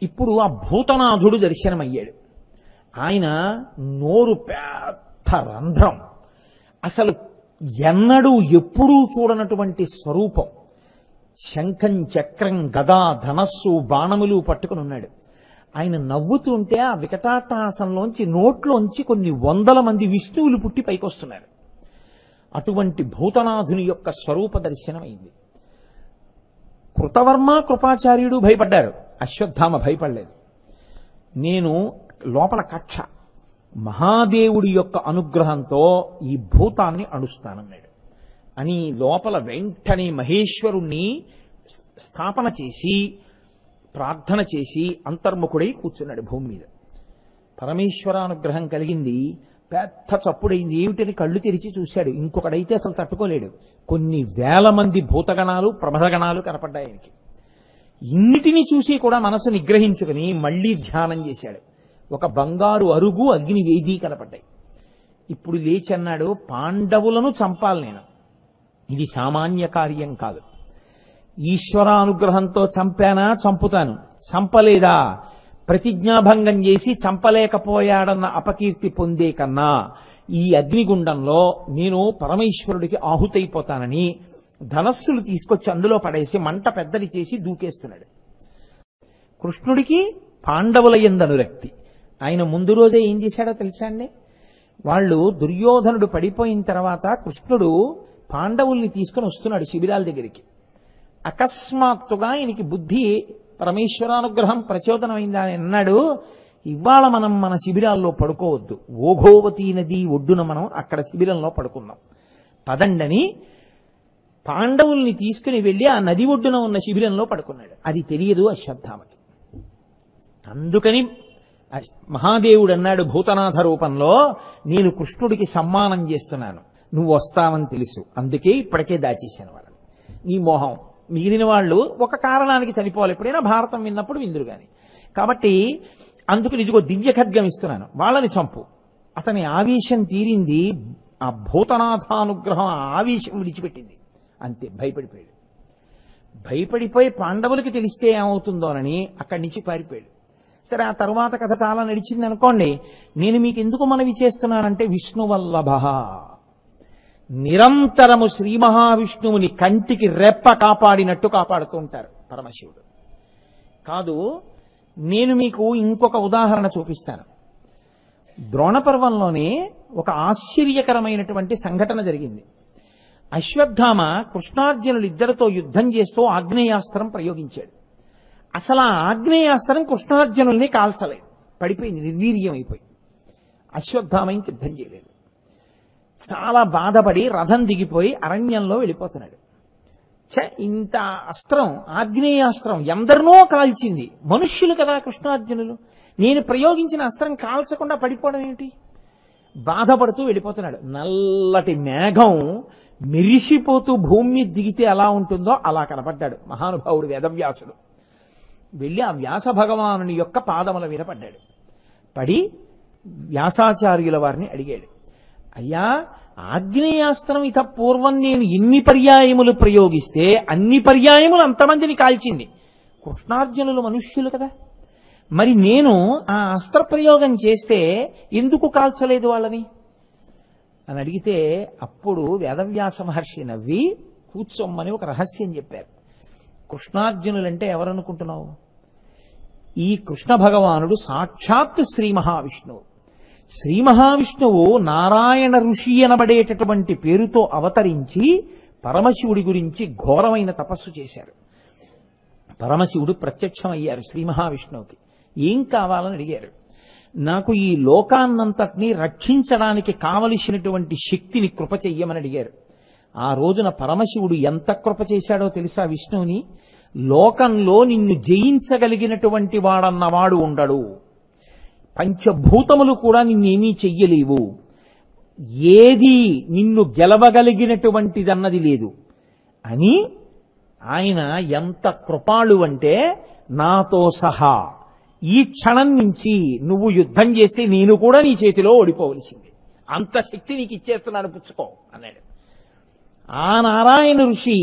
ఇప్పుడు ఆ భూతనాథుడు దర్శనమయ్యాడు. ఆయన నోరు పెద్ద రంధ్రం, అసలు ఎన్నడూ ఎప్పుడూ చూడనటువంటి స్వరూపం. శంఖం, చక్రం, గదా, ధనస్సు, బాణములు పట్టుకుని ఉన్నాడు. ఆయన నవ్వుతుంటే ఆ వికటాటాసంలోంచి నోట్లోంచి కొన్ని 100 మంది విష్ణువులు పుట్టి పైకొస్తున్నారు. అటువంటి భూతనాథుని యొక్క స్వరూప దర్శనమైంది. కృతవర్మ కృపాచార్యుడు భయపడ్డారు, అశ్వత్థామ భయపడలేదు. నేను లోపల కక్ష, మహాదేవుడి యొక్క అనుగ్రహంతో ఈ భూతాన్ని అణుస్తానన్నాడు అని లోపల వెంటనే మహేశ్వరుణ్ణి స్థాపన చేసి ప్రార్థన చేసి అంతర్ముఖుడై కూర్చున్నాడు భూమి మీద. పరమేశ్వరానుగ్రహం కలిగింది. పెద్ద చప్పుడైంది. ఏమిటని కళ్ళు తెరిచి చూశాడు. ఇంకొకడైతే అసలు తట్టుకోలేడు. కొన్ని వేల మంది భూతగణాలు, ప్రమథగణాలు కనపడ్డాయి ఆయనకి. ఇన్నిటినీ చూసి కూడా మనసు నిగ్రహించుకుని మళ్లీ ధ్యానం చేశాడు. ఒక బంగారు అరుగు, అగ్ని వేది కనపడ్డాయి. ఇప్పుడు లేచి అన్నాడు, పాండవులను చంపాలి నేను, ఇది సామాన్య కార్యం కాదు. ఈశ్వరానుగ్రహంతో చంపానా చంపుతాను, చంపలేదా ప్రతిజ్ఞాభంగం చేసి చంపలేకపోయాడన్న అపకీర్తి పొందే కన్నా ఈ అగ్నిగుండంలో నేను పరమేశ్వరుడికి ఆహుతైపోతానని ధనస్సులు తీసుకొచ్చి అందులో పడేసి మంట పెద్దది చేసి దూకేస్తున్నాడు. కృష్ణుడికి పాండవుల యందు అనురక్తి, ఆయన ముందు రోజే ఏం చేశాడో తెలుసా అండి? వాళ్ళు దుర్యోధనుడు పడిపోయిన తర్వాత కృష్ణుడు పాండవుల్ని తీసుకుని వస్తున్నాడు శిబిరాల దగ్గరికి. అకస్మాత్తుగా ఆయనకి బుద్ధి పరమేశ్వరానుగ్రహం ప్రచోదనమైందా అని అన్నాడు, ఇవాళ మనం మన శిబిరాల్లో పడుకోవద్దు, ఓఘోవతీ నది ఒడ్డున మనం అక్కడ శిబిరంలో పడుకుందాం పదండని పాండవుల్ని తీసుకుని వెళ్ళి ఆ నది ఒడ్డున ఉన్న శిబిరంలో పడుకున్నాడు. అది తెలియదు అశ్వత్థామకి. అందుకని మహాదేవుడు అన్నాడు భూతనాథ రూపంలో, నేను కృష్ణుడికి సమ్మానం చేస్తున్నాను, నువ్వు వస్తావని తెలుసు, అందుకే ఇప్పటికే దాచేశాను వాళ్ళని. నీ మోహం, మిగిలిన వాళ్ళు ఒక కారణానికి చనిపోవాలి, ఎప్పుడైనా భారతం విన్నప్పుడు విందురు గాని. కాబట్టి అందుకని ఇదిగో దివ్య ఖడ్గం ఇస్తున్నాను, వాళ్ళని చంపు. అతని ఆవేశం తీరింది, ఆ భూతనాథానుగ్రహం ఆ ఆవేశం విడిచిపెట్టింది. అంతే, భయపడిపోయాడు. భయపడిపోయి పాండవులకి తెలిస్తే ఏమవుతుందోనని అక్కడి నుంచి పారిపోయాడు. సరే, ఆ తర్వాత కథ చాలా నడిచింది అనుకోండి. నేను మీకు ఎందుకు మనవి చేస్తున్నానంటే, విష్ణువల్లభ, నిరంతరము శ్రీ మహావిష్ణువుని కంటికి రెప్ప కాపాడినట్టు కాపాడుతూ ఉంటారు పరమశివుడు. కాదు, నేను మీకు ఇంకొక ఉదాహరణ చూపిస్తాను. ద్రోణపర్వంలోనే ఒక ఆశ్చర్యకరమైనటువంటి సంఘటన జరిగింది. అశ్వత్థామ కృష్ణార్జునులు ఇద్దరితో యుద్ధం చేస్తూ ఆగ్నేయాస్త్రం ప్రయోగించాడు. అసలు ఆ ఆగ్నేయాస్త్రం కృష్ణార్జునుల్ని కాల్చలేదు, పడిపోయింది, నిర్వీర్యం అయిపోయి. అశ్వత్థామ ఇంక యుద్ధం చేయలేదు. చాలా బాధపడి రథం దిగిపోయి అరణ్యంలో వెళ్ళిపోతున్నాడు. ఇంత అస్త్రం, ఆగ్నేయాస్త్రం ఎందరినో కాల్చింది, మనుష్యులు కదా కృష్ణార్జునులు, నేను ప్రయోగించిన అస్త్రం కాల్చకుండా పడిపోవడం ఏమిటి? బాధపడుతూ వెళ్ళిపోతున్నాడు. నల్లటి మేఘం మెరిసిపోతూ భూమి దిగితే ఎలా ఉంటుందో అలా కనపడ్డాడు మహానుభావుడు వేదవ్యాసుడు. వెళ్ళి ఆ వ్యాస భగవానుని యొక్క పాదముల మీద పడ్డాడు. పడి వ్యాసాచార్యుల వారిని అడిగాడు, అయ్యా, ఆగ్నేయాస్త్రం ఇత పూర్వం నేను ఎన్ని పర్యాయములు ప్రయోగిస్తే అన్ని పర్యాయములు అంతమందిని కాల్చింది. కృష్ణార్జునులు మనుష్యులు కదా, మరి నేను ఆ అస్త్ర ప్రయోగం చేస్తే ఎందుకు కాల్చలేదు వాళ్ళని అని అడిగితే, అప్పుడు వేదవ్యాస మహర్షి నవ్వి కూర్చోమ్మని ఒక రహస్యం చెప్పారు. కృష్ణార్జునులంటే ఎవరనుకుంటున్నావు? ఈ కృష్ణ భగవానుడు సాక్షాత్ శ్రీ మహావిష్ణువు. శ్రీ మహావిష్ణువు నారాయణ ఋషి అనబడేటటువంటి పేరుతో అవతరించి పరమశివుడి గురించి ఘోరమైన తపస్సు చేశారు. పరమశివుడు ప్రత్యక్షమయ్యారు శ్రీ మహావిష్ణువుకి. ఏం కావాలని అడిగారు. నాకు ఈ లోకాన్నంతటినీ రక్షించడానికి కావలసినటువంటి శక్తిని కృప చెయ్యమని అడిగారు. ఆ రోజున పరమశివుడు ఎంత కృప చేశాడో తెలుసా విష్ణువుని? లోకంలో నిన్ను జయించగలిగినటువంటి వాడన్నవాడు ఉండడు, పంచభూతములు కూడా నిన్నేమీ చెయ్యలేవు, ఏది నిన్ను గెలవగలిగినటువంటిదన్నది లేదు అని ఆయన ఎంత కృపాళు అంటే, నాతో సహా ఈ క్షణం నుంచి నువ్వు యుద్ధం చేస్తే నేను కూడా నీ చేతిలో ఓడిపోవలసింది, అంత శక్తి నీకు ఇచ్చేస్తున్నాను, పుచ్చుకో అన్నాడు. ఆ నారాయణ ఋషి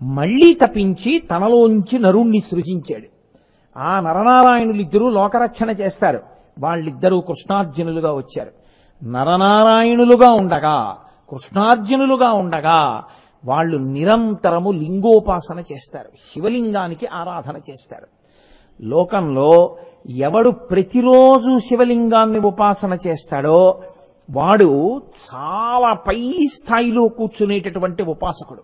మళ్లీ తపించి తనలోంచి నరుణ్ణి సృజించాడు. ఆ నరనారాయణులిద్దరూ లోకరక్షణ చేస్తారు. వాళ్ళిద్దరూ కృష్ణార్జునులుగా వచ్చారు. నరనారాయణులుగా ఉండగా, కృష్ణార్జునులుగా ఉండగా వాళ్ళు నిరంతరము లింగోపాసన చేస్తారు, శివలింగానికి ఆరాధన చేస్తారు. లోకంలో ఎవడు ప్రతిరోజు శివలింగాన్ని ఉపాసన చేస్తాడో వాడు చాలా పై స్థాయిలో కూర్చునేటటువంటి ఉపాసకుడు.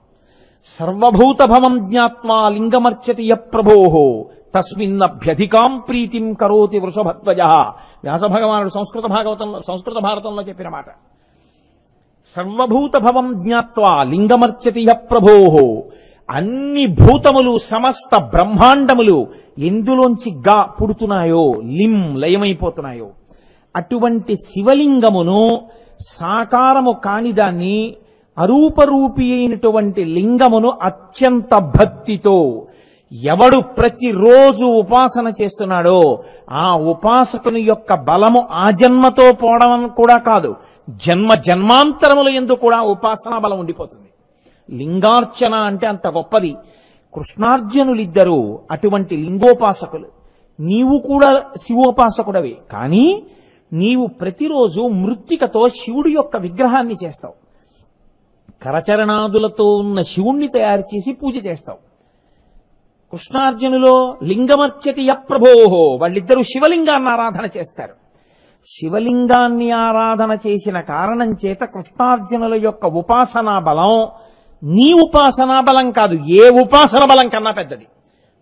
సర్వభూత భవం జ్ఞాత్వా లింగమర్చతి య ప్రభోః తస్మిన్నభ్యధికాం ప్రీతిం కరోతి వృషభధ్వజ. వ్యాసభగవానుడు సంస్కృత భారతంలో చెప్పిన మాట. సర్వభూత భవం జ్ఞాత్వా లింగమర్చతి య ప్రభోః. అన్ని భూతములు, సమస్త బ్రహ్మాండములు ఎందులోంచి గా పుడుతున్నాయో, లయమైపోతున్నాయో అటువంటి శివలింగమును, సాకారము కాని దాన్ని, అరూపరూపి అయినటువంటి లింగమును అత్యంత భక్తితో ఎవడు ప్రతిరోజు ఉపాసన చేస్తున్నాడో ఆ ఉపాసకుని యొక్క బలము ఆ జన్మతో పోవడం కూడా కాదు, జన్మాంతరముల యందు కూడా ఉపాసనా బలం ఉండిపోతుంది. లింగార్చన అంటే అంత గొప్పది. కృష్ణార్జునులిద్దరూ అటువంటి లింగోపాసకులు. నీవు కూడా శివోపాసకుడవే, కానీ నీవు ప్రతిరోజు మృత్తికతో శివుడి యొక్క విగ్రహాన్ని చేస్తావు, కరచరణాదులతో ఉన్న శివుణ్ణి తయారు చేసి పూజ చేస్తావు. కృష్ణార్జునులో లింగమర్చతి యప్రభోహో, వాళ్ళిద్దరూ శివలింగాన్ని ఆరాధన చేస్తారు. శివలింగాన్ని ఆరాధన చేసిన కారణం చేత కృష్ణార్జునుల యొక్క ఉపాసనా బలం నీ ఉపాసనా బలం కాదు, ఏ ఉపాసన బలం కన్నా పెద్దది.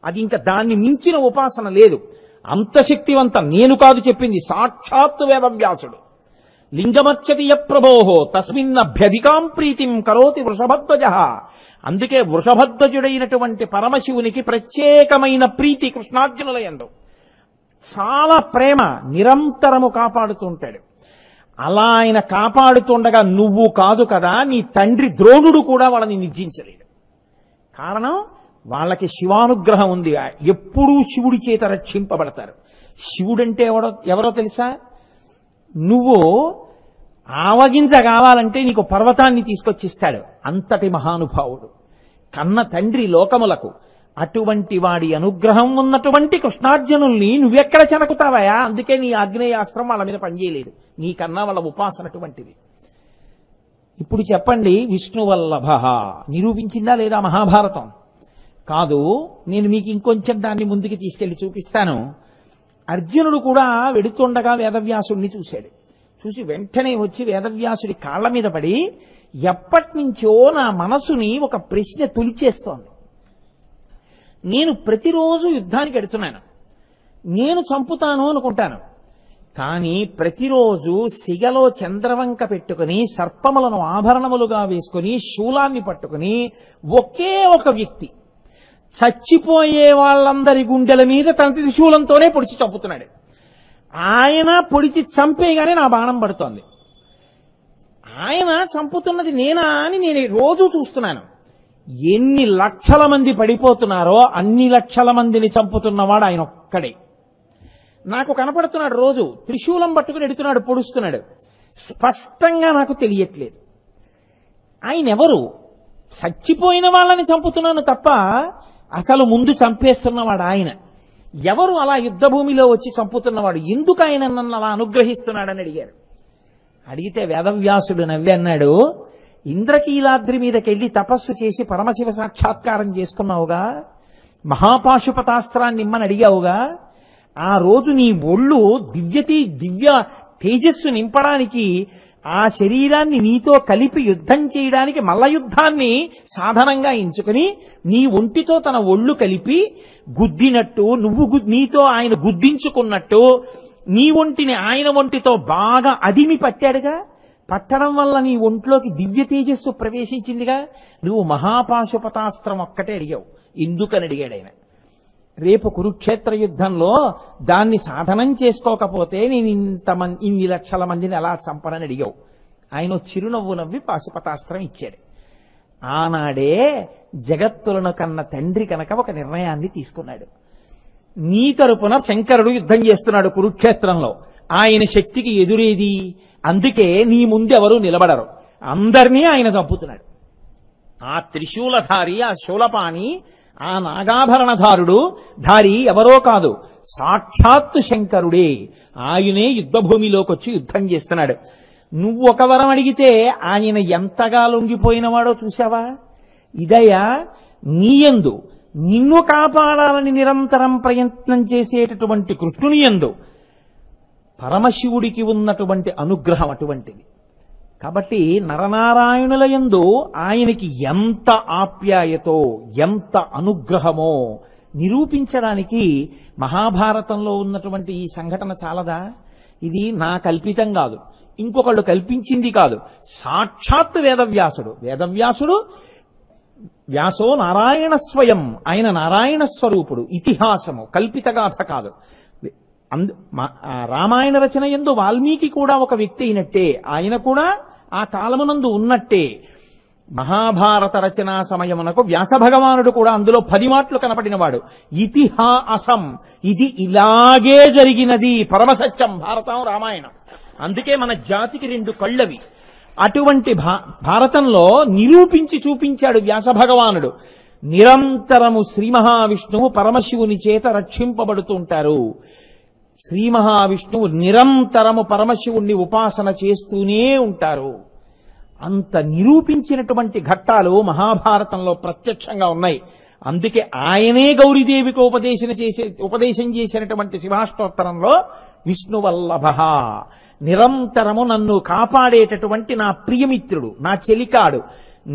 అది ఇంకా దాన్ని మించిన ఉపాసన లేదు. అంత శక్తివంత నేను కాదు చెప్పింది, సాక్షాత్తు వేదవ్యాసుడు. లింగమర్చతి యప్రభోహో తస్మిన్నభ్యధికాం ప్రీతిం కరోతి వృషభధ్వజ. అందుకే వృషభధ్వజుడైనటువంటి పరమశివునికి ప్రత్యేకమైన ప్రీతి కృష్ణార్జునుల యందు. చాలా ప్రేమ, నిరంతరము కాపాడుతుంటాడు. అలా ఆయన కాపాడుతుండగా నువ్వు కాదు కదా, నీ తండ్రి ద్రోణుడు కూడా వాళ్ళని నిర్జించలేడు. కారణం వాళ్ళకి శివానుగ్రహం ఉంది, ఎప్పుడూ శివుడి చేత రక్షింపబడతారు. శివుడంటే ఎవరో తెలుసా? నువ్వు ఆవగింజ కావాలంటే నీకు పర్వతాన్ని తీసుకొచ్చిస్తాడు, అంతటి మహానుభావుడు. కన్న తండ్రి లోకములకు. అటువంటి వాడి అనుగ్రహం ఉన్నటువంటి కృష్ణార్జునుల్ని నువ్వెక్కడ చెనకుతావయా? అందుకే నీ ఆగ్నేయాస్త్రం వాళ్ళ మీద పనిచేయలేదు, నీకన్నా వాళ్ళ ఉపాసన అటువంటిది. ఇప్పుడు చెప్పండి, విష్ణువల్లభ నిరూపించిందా లేదా మహాభారతం? కాదు. నేను మీకు ఇంకొంచెం దాన్ని ముందుకు తీసుకెళ్లి చూపిస్తాను. అర్జునుడు కూడా వెడుతుండగా వేదవ్యాసుడిని చూశాడు. చూసి వెంటనే వచ్చి వేదవ్యాసుడి కాళ్ల మీద పడి, ఎప్పటి నుంచో నా మనసుని ఒక ప్రశ్న తొలిచేస్తోంది. నేను ప్రతిరోజు యుద్ధానికి ఎడుతున్నాను, నేను చంపుతాను అనుకుంటాను. కానీ ప్రతిరోజు సిగలో చంద్రవంక పెట్టుకుని సర్పములను ఆభరణములుగా వేసుకుని శూలాన్ని పట్టుకుని ఒకే ఒక వ్యక్తి చచ్చిపోయే వాళ్ళందరి గుండెల మీద తన త్రిశూలంతోనే పొడిచి చంపుతున్నాడు. ఆయన పొడిచి చంపేగానే నా బాణం పడుతోంది. ఆయన చంపుతున్నది నేనా అని నేను రోజు చూస్తున్నాను. ఎన్ని లక్షల మంది పడిపోతున్నారో అన్ని లక్షల మందిని చంపుతున్నవాడు ఆయన ఒక్కడే నాకు కనపడుతున్నాడు. రోజు త్రిశూలం పట్టుకుని ఎడుతున్నాడు, పొడుస్తున్నాడు. స్పష్టంగా నాకు తెలియట్లేదు ఆయన ఎవరు. చచ్చిపోయిన వాళ్ళని చంపుతున్నాను తప్ప అసలు ముందు చంపేస్తున్నవాడు ఆయన ఎవరు? అలా యుద్ధ భూమిలో వచ్చి చంపుతున్నవాడు ఎందుకు ఆయన నన్ను అలా అనుగ్రహిస్తున్నాడని అడిగారు. అడిగితే వేదవ్యాసుడు నవ్వి అన్నాడు, ఇంద్రకీలాద్రి మీదకెళ్ళి తపస్సు చేసి పరమశివ సాక్షాత్కారం చేసుకున్నావుగా, మహాపాశుపతాస్త్రాన్ని ఇమ్మని అడిగావుగా, ఆ రోజు నీ ఒళ్ళు దివ్య తేజస్సు నింపడానికి ఆ శరీరాన్ని నీతో కలిపి యుద్ధం చేయడానికి మల్ల యుద్ధాన్ని సాధనంగా ఎంచుకుని నీ ఒంటితో తన ఒళ్ళు కలిపి గుద్దినట్టు, నువ్వు నీతో ఆయన గుద్దించుకున్నట్టు నీ ఒంటిని ఆయన ఒంటితో బాగా అదిమి పట్టాడుగా. పట్టడం వల్ల నీ ఒంట్లోకి దివ్య తేజస్సు ప్రవేశించిందిగా. నువ్వు మహాపాశుపతాస్త్రం ఒక్కటే అడిగావు, ఎందుకని అడిగాడు ఆయన. రేపు కురుక్షేత్ర యుద్ధంలో దాన్ని సాధనం చేసుకోకపోతే నేను ఇన్ని లక్షల మందిని ఎలా చంపనని అడిగావు. ఆయన చిరునవ్వు నవ్వి పాశుపతాస్త్రం ఇచ్చాడు. ఆనాడే జగత్తులను కన్న తండ్రి కనుక ఒక నిర్ణయాన్ని తీసుకున్నాడు. నీ తరపున శంకరుడు యుద్ధం చేస్తున్నాడు కురుక్షేత్రంలో, ఆయన శక్తికి ఎదురేది, అందుకే నీ ముందెవరూ నిలబడరు, అందరినీ ఆయన చంపుతున్నాడు. ఆ త్రిశూలధారి, ఆ శూలపాణి, ఆ నాగాభరణధారుడు ధారి ఎవరో కాదు, సాక్షాత్తు శంకరుడే. ఆయనే యుద్ధభూమిలోకి వచ్చి యుద్ధం చేస్తున్నాడు. నువ్వు ఒక వరం అడిగితే ఆయన ఎంతగా లొంగిపోయినవాడో చూసావా? ఇదయ్యా నీయందు నిన్ను కాపాడాలని నిరంతరం ప్రయత్నం చేసేటటువంటి కృష్ణుని యందు పరమశివుడికి ఉన్నటువంటి అనుగ్రహం అటువంటిది. కాబట్టి నరనారాయణుల యందు ఆయనకి ఎంత ఆప్యాయతో ఎంత అనుగ్రహమో నిరూపించడానికి మహాభారతంలో ఉన్నటువంటి ఈ సంఘటన చాలదా? ఇది నా కల్పితం కాదు, ఇంకొకళ్ళు కల్పించింది కాదు, సాక్షాత్ వేదవ్యాసుడు వ్యాసో నారాయణ స్వయం, ఆయన నారాయణ స్వరూపుడు, ఇతిహాసము, కల్పితగాథ కాదు. రామాయణ రచన యందు వాల్మీకి కూడా ఒక వ్యక్తి అయినట్టే, ఆయన కూడా ఆ కాలమునందు ఉన్నట్టే. మహాభారత రచనా సమయమునకు వ్యాస భగవానుడు కూడా అందులో 10 మాటలు కనపడినవాడు. ఇతిహాసం, ఇది ఇలాగే జరిగినది, పరమసత్యం భారతం రామాయణం. అందుకే మన జాతికి 2 కళ్ళవి. అటువంటి భారతంలో నిరూపించి చూపించాడు వ్యాస భగవానుడు. నిరంతరము శ్రీ మహావిష్ణువు పరమశివుని చేత రక్షింపబడుతుంటారు. శ్రీ మహావిష్ణువు నిరంతరము పరమశివుణ్ణి ఉపాసన చేస్తూనే ఉంటారు. అంత నిరూపించినటువంటి ఘట్టాలు మహాభారతంలో ప్రత్యక్షంగా ఉన్నాయి. అందుకే ఆయనే గౌరీదేవికి ఉపదేశం చేసినటువంటి శివాష్టోత్తరంలో విష్ణువల్లభ, నిరంతరము నన్ను కాపాడేటటువంటి నా ప్రియమిత్రుడు, నా చెలికాడు,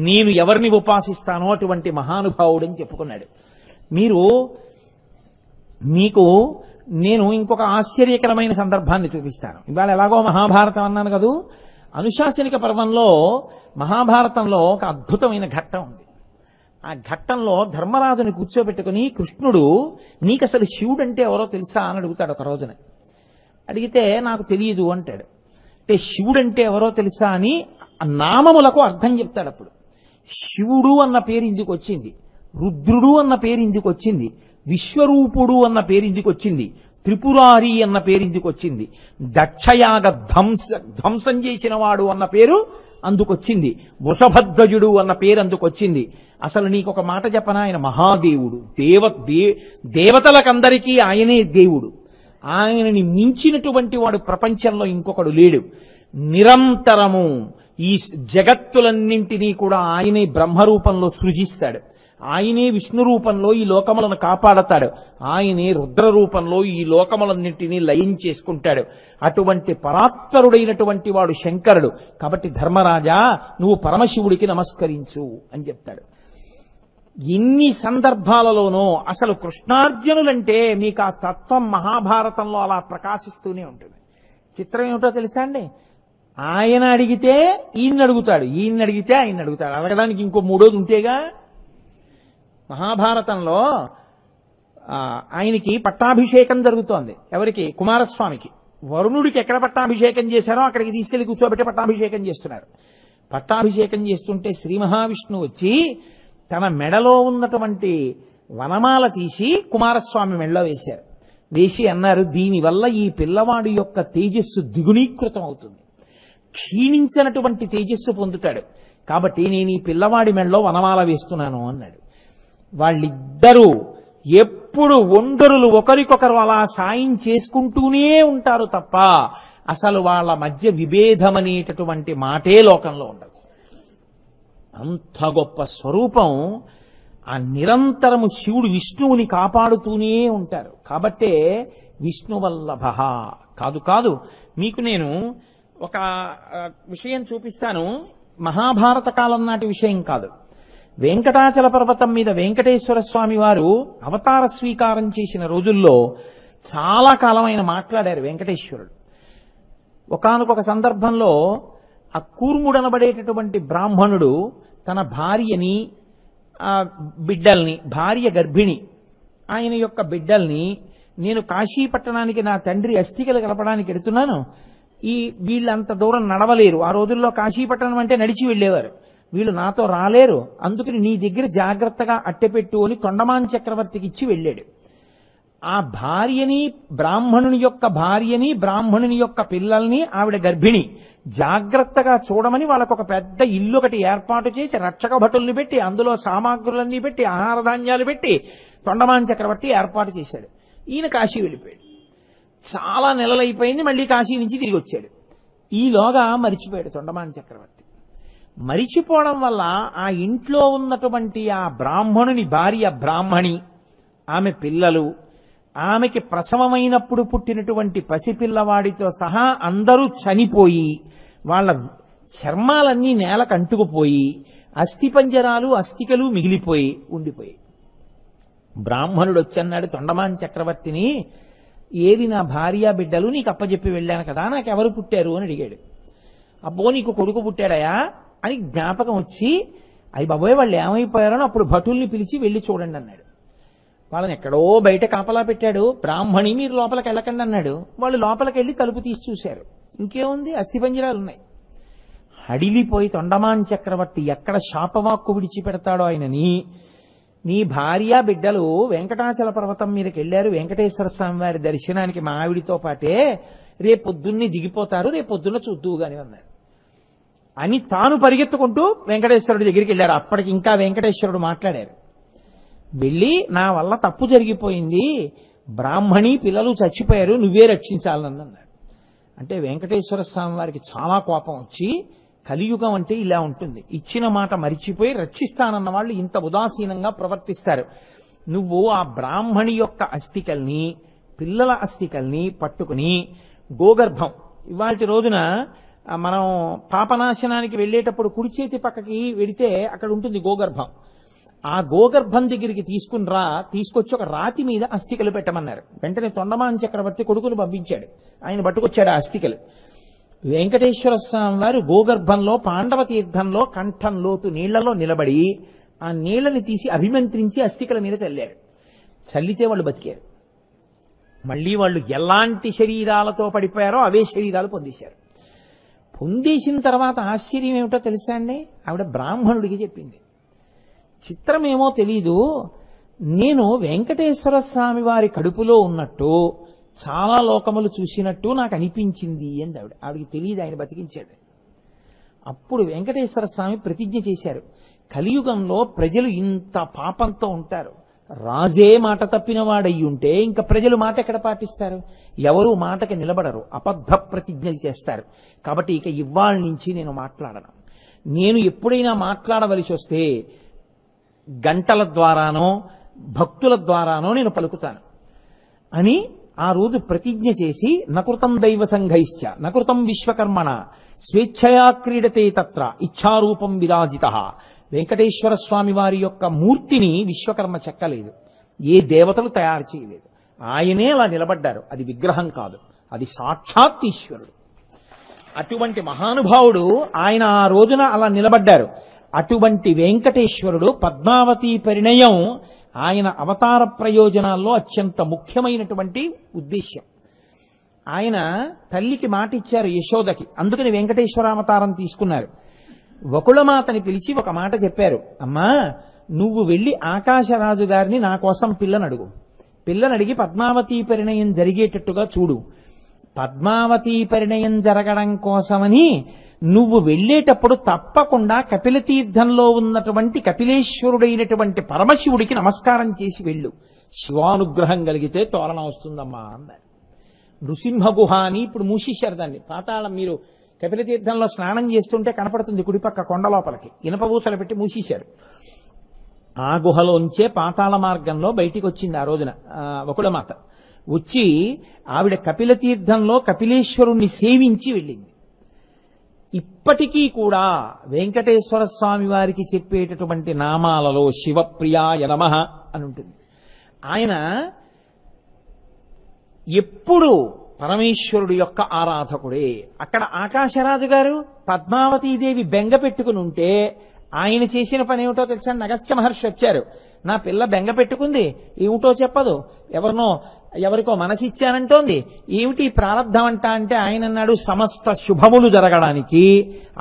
నేను ఎవరిని ఉపాసిస్తానో అటువంటి మహానుభావుడని చెప్పుకున్నాడు. మీకు నేను ఇంకొక ఆశ్చర్యకరమైన సందర్భాన్ని చూపిస్తాను. ఇవాళ ఎలాగో మహాభారతం అన్నాను కదూ, అనుశాసనిక పర్వంలో మహాభారతంలో ఒక అద్భుతమైన ఘట్టం ఉంది. ఆ ఘట్టంలో ధర్మరాజుని కూర్చోబెట్టుకుని కృష్ణుడు నీకు అసలు శివుడు అంటే ఎవరో తెలుసా అని అడుగుతాడు ఒక రోజున. అడిగితే నాకు తెలియదు అంటాడు. అంటే శివుడు అంటే ఎవరో తెలుసా అని నామములకు అర్థం చెప్తాడు. అప్పుడు శివుడు అన్న పేరు ఇందుకు వచ్చింది, రుద్రుడు అన్న పేరు ఇందుకు వచ్చింది, విశ్వరూపుడు అన్న పేరు ఇందుకు వచ్చింది, త్రిపురారి అన్న పేరు ఇందుకు వచ్చింది, దక్షయాగ ధ్వంసం చేసిన వాడు అన్న పేరు అందుకొచ్చింది, వృషభధ్వజుడు అన్న పేరు అందుకొచ్చింది. అసలు నీకు ఒక మాట చెప్పనా, ఆయన మహాదేవుడు, దేవతలకందరికీ ఆయనే దేవుడు. ఆయనని మించినటువంటి వాడు ప్రపంచంలో ఇంకొకడు లేడు. నిరంతరము ఈ జగత్తులన్నింటినీ కూడా ఆయనే బ్రహ్మరూపంలో సృజిస్తాడు, ఆయనే విష్ణు రూపంలో ఈ లోకములను కాపాడతాడు, ఆయనే రుద్ర రూపంలో ఈ లోకములన్నింటినీ లయం చేసుకుంటాడు. అటువంటి పరాత్పరుడైనటువంటి వాడు శంకరుడు. కాబట్టి ధర్మరాజా, నువ్వు పరమశివుడికి నమస్కరించు అని చెప్తాడు. ఎన్ని సందర్భాలలోనో అసలు కృష్ణార్జునులంటే మీకు ఆ తత్వం మహాభారతంలో అలా ప్రకాశిస్తూనే ఉంటుంది. చిత్రం ఏమిటో తెలుసా అండి, ఆయన అడిగితే ఈయన్ని అడుగుతాడు, ఈయన్ని అడిగితే ఆయన్ని అడుగుతాడు. అడగడానికి ఇంకో మూడోది ఉంటేగా. మహాభారతంలో ఆయనకి పట్టాభిషేకం జరుగుతోంది. ఎవరికి? కుమారస్వామికి. వరుణుడికి ఎక్కడ పట్టాభిషేకం చేశారో అక్కడికి తీసుకెళ్లి కూర్చోబెట్టి పట్టాభిషేకం చేస్తున్నారు. పట్టాభిషేకం చేస్తుంటే శ్రీ మహావిష్ణువు వచ్చి తన మెడలో ఉన్నటువంటి వనమాల తీసి కుమారస్వామి మెడలో వేశారు. వేసి అన్నారు, దీనివల్ల ఈ పిల్లవాడి యొక్క తేజస్సు ద్విగుణీకృతం అవుతుంది, క్షీణించినటువంటి తేజస్సు పొందుతాడు, కాబట్టి నేను ఈ పిల్లవాడి మెడలో వనమాల వేస్తున్నాను అన్నాడు. వాళ్ళిద్దరూ ఎప్పుడు ఒందరులు ఒకరికొకరు అలా సాయం చేసుకుంటూనే ఉంటారు తప్ప అసలు వాళ్ళ మధ్య విభేదం అనేటటువంటి మాటే లోకంలో ఉండదు. అంత గొప్ప స్వరూపం. ఆ నిరంతరము శివుడు విష్ణువుని కాపాడుతూనే ఉంటారు. కాబట్టే విష్ణువల్లభ. కాదు మీకు నేను ఒక విషయం చూపిస్తాను. మహాభారత కాలం నాటి విషయం కాదు. వెంకటాచల పర్వతం మీద వెంకటేశ్వర స్వామి వారు అవతార స్వీకారం చేసిన రోజుల్లో చాలా కాలం ఆయన మాట్లాడారు వెంకటేశ్వరుడు. ఒకానొక సందర్భంలో ఆ కూర్ముడనబడేటటువంటి బ్రాహ్మణుడు తన భార్యని, బిడ్డల్ని, భార్య గర్భిణి, ఆయన యొక్క బిడ్డల్ని, నేను కాశీపట్టణానికి నా తండ్రి అస్థికలు కలపడానికి ఎడుతున్నాను, వీళ్ళంత దూరం నడవలేరు. ఆ రోజుల్లో కాశీపట్టణం అంటే నడిచి వెళ్ళేవారు, వీళ్ళు నాతో రాలేరు, అందుకని నీ దగ్గర జాగ్రత్తగా అట్టెపెట్టు అని తొండమాన్ చక్రవర్తికి ఇచ్చి వెళ్ళాడు. ఆ భార్యని, బ్రాహ్మణుని యొక్క భార్యని, బ్రాహ్మణుని యొక్క పిల్లల్ని, ఆవిడ గర్భిణి, జాగ్రత్తగా చూడమని వాళ్ళకు ఒక పెద్ద ఇల్లు ఒకటి ఏర్పాటు చేసి రక్షక భటుల్ని పెట్టి అందులో సామాగ్రులన్నీ పెట్టి ఆహార ధాన్యాలు పెట్టి తొండమాన్ చక్రవర్తి ఏర్పాటు చేశాడు. ఈయన కాశీ వెళ్ళిపోయాడు. చాలా నెలలైపోయింది, మళ్ళీ కాశీ నుంచి తిరిగి వచ్చాడు. ఈలోగా మరిచిపోయాడు తొండమాన్ చక్రవర్తి. మరిచిపోవడం వల్ల ఆ ఇంట్లో ఉన్నటువంటి ఆ బ్రాహ్మణుని భార్య బ్రాహ్మణి, ఆమె పిల్లలు, ఆమెకి ప్రసవమైనప్పుడు పుట్టినటువంటి పసిపిల్లవాడితో సహా అందరూ చనిపోయి వాళ్ళ చర్మాలన్నీ నేలకు అంటుకుపోయి అస్థిపంజరాలు అస్థికలు మిగిలిపోయి ఉండిపోయి. బ్రాహ్మణుడు వచ్చన్నాడు తొండమాన్ చక్రవర్తిని, ఏది నా భార్య బిడ్డలు నీకు అప్పచెప్పి వెళ్ళాను కదా, నాకెవరు పుట్టారు అని అడిగాడు. అబ్బో నీకు కొడుకు పుట్టాడయా అని జ్ఞాపకం వచ్చి, అయ్యి బాబోయ్ వాళ్ళు ఏమైపోయారో అప్పుడు భటుల్ని పిలిచి వెళ్ళి చూడండి అన్నాడు. వాళ్ళని ఎక్కడో బయట కాపలా పెట్టాడు. బ్రాహ్మణి మీరు లోపలికి వెళ్ళకండి అన్నాడు. వాళ్ళు లోపలికి వెళ్ళి తలుపు తీసి చూశారు. ఇంకేముంది, అస్థిపంజరాలు ఉన్నాయి. హడిలిపోయి తొండమాన్ చక్రవర్తి ఎక్కడ శాపవాక్కు విడిచిపెడతాడో ఆయనని, నీ భార్య బిడ్డలు వెంకటాచల పర్వతం మీదకి వెళ్ళారు వెంకటేశ్వర స్వామి వారి దర్శనానికి మా ఆవిడితో పాటే, రేపొద్దున్నే దిగిపోతారు, రేపొద్దున్న చూద్దువుగాని అన్నారు అని తాను పరిగెత్తుకుంటూ వెంకటేశ్వరుడి దగ్గరికి వెళ్ళాడు. అప్పటికి ఇంకా వెంకటేశ్వరుడు మాట్లాడారు. వెళ్ళి నా వల్ల తప్పు జరిగిపోయింది, బ్రాహ్మణి పిల్లలు చచ్చిపోయారు, నువ్వే రక్షించాలని అన్నాడు. అంటే వెంకటేశ్వర స్వామి వారికి చాలా కోపం వచ్చి కలియుగం అంటే ఇలా ఉంటుంది. ఇచ్చిన మాట మరిచిపోయి రక్షిస్తానన్న వాళ్ళు ఇంత ఉదాసీనంగా ప్రవర్తిస్తారు. నువ్వు ఆ బ్రాహ్మణి యొక్క అస్థికల్ని, పిల్లల అస్థికల్ని పట్టుకుని గోగర్భం, ఇవాళ రోజున మనం పాపనాశనానికి వెళ్ళేటప్పుడు కుడి చేతి పక్కకి వెడితే అక్కడ ఉంటుంది గోగర్భం. ఆ గోగర్భం దగ్గరికి తీసుకొచ్చి ఒక రాతి మీద అస్థికలు పెట్టమన్నారు. వెంటనే తొండమాన్ చక్రవర్తి కొడుకును పంపించాడు. ఆయన పట్టుకొచ్చాడు ఆ అస్థికలు. వెంకటేశ్వర స్వామి వారు గోగర్భంలో పాండవ తీర్థంలో కంఠం లోతు నీళ్లలో నిలబడి ఆ నీళ్లని తీసి అభిమంత్రించి అస్థికల మీద చల్లారు. చల్లితే వాళ్ళు బతికారు. మళ్ళీ వాళ్ళు ఎలాంటి శరీరాలతో పడిపోయారో అవే శరీరాలు పొందేశారు. పొందేసిన తర్వాత ఆశ్చర్యం ఏమిటో తెలుసా అండి? ఆవిడ బ్రాహ్మణుడికి చెప్పింది. చిత్రమేమో తెలీదు, నేను వెంకటేశ్వర స్వామి వారి కడుపులో ఉన్నట్టు చాలా లోకములు చూసినట్టు నాకు అనిపించింది అంది ఆవిడ. ఆవిడికి తెలియదు ఆయన బతికించాడు. అప్పుడు వెంకటేశ్వర స్వామి ప్రతిజ్ఞ చేశారు, కలియుగంలో ప్రజలు ఇంత పాపంతో ఉంటారు, రాజే మాట తప్పిన వాడయ్యి ఉంటే ఇంకా ప్రజలు మాట ఎక్కడ పాటిస్తారు? ఎవరు మాటకి నిలబడరు, అబద్ధ ప్రతిజ్ఞలు చేస్తారు. కాబట్టి ఇక ఇవాళ నుంచి నేను మాట్లాడను. నేను ఎప్పుడైనా మాట్లాడవలసి వస్తే గంటల ద్వారానో భక్తుల ద్వారానో నేను పలుకుతాను అని ఆ రోజు ప్రతిజ్ఞ చేసి, నకృతం దైవ సంఘైశ్చ నకృతం విశ్వకర్మణ స్వేచ్ఛయా క్రీడతే తత్ర ఇచ్ఛారూపం విరాజిత. వెంకటేశ్వర స్వామి వారి యొక్క మూర్తిని విశ్వకర్మ చెక్కలేదు, ఏ దేవతలు తయారు చేయలేదు. ఆయనే అలా నిలబడ్డారు. అది విగ్రహం కాదు, అది సాక్షాత్ ఈశ్వరుడు. అటువంటి మహానుభావుడు ఆయన ఆ రోజున అలా నిలబడ్డారు. అటువంటి వెంకటేశ్వరుడు పద్మావతి పరిణయం ఆయన అవతార ప్రయోజనాల్లో అత్యంత ముఖ్యమైనటువంటి ఉద్దేశ్యం. ఆయన తల్లికి మాట ఇచ్చారు యశోదకి, అందుకని వెంకటేశ్వరావతారం తీసుకున్నారు. వకుళమాతని పిలిచి ఒక మాట చెప్పారు, అమ్మా నువ్వు వెళ్లి ఆకాశరాజు గారిని నా కోసం పిల్లనడుగు, పిల్లనడిగి పద్మావతి పరిణయం జరిగేటట్టుగా చూడు. పద్మావతి పరిణయం జరగడం కోసమని నువ్వు వెళ్లేటప్పుడు తప్పకుండా కపిలతీర్థంలో ఉన్నటువంటి కపిలేశ్వరుడైనటువంటి పరమశివుడికి నమస్కారం చేసి వెళ్ళు, శివానుగ్రహం కలిగితే తోరణం వస్తుందమ్మా అన్నారు. నృసింహ గుహ అని ఇప్పుడు మూసేశారు దాన్ని. పాతాళం మీరు కపిలతీర్థంలో స్నానం చేస్తుంటే కనపడుతుంది కుడిపక్క కొండ లోపలికి, ఇనపబూసలు పెట్టి మూసేశారు. ఆ గుహలోంచే పాతాళ మార్గంలో బయటికి వచ్చింది ఆ రోజున వకుళమాత. వచ్చి ఆవిడ కపిలతీర్థంలో కపిలేశ్వరుణ్ణి సేవించి వెళ్ళింది. ఇప్పటికీ కూడా వెంకటేశ్వర స్వామి వారికి చెప్పేటటువంటి నామాలలో శివప్రియాయ నమః అని ఉంటుంది. ఆయన ఎప్పుడు పరమేశ్వరుడు యొక్క ఆరాధకుడే. అక్కడ ఆకాశరాజు గారు పద్మావతీదేవి బెంగ పెట్టుకుని ఉంటే ఆయన చేసిన పని ఏమిటో తెలుసా? అగస్త్య మహర్షి వచ్చారు, నా పిల్ల బెంగ పెట్టుకుంది, ఏమిటో చెప్పదు, ఎవరికో మనసిచ్చానంటోంది, ఏమిటి ప్రారంధం అంట అంటే ఆయన అన్నాడు, సమస్త శుభములు జరగడానికి,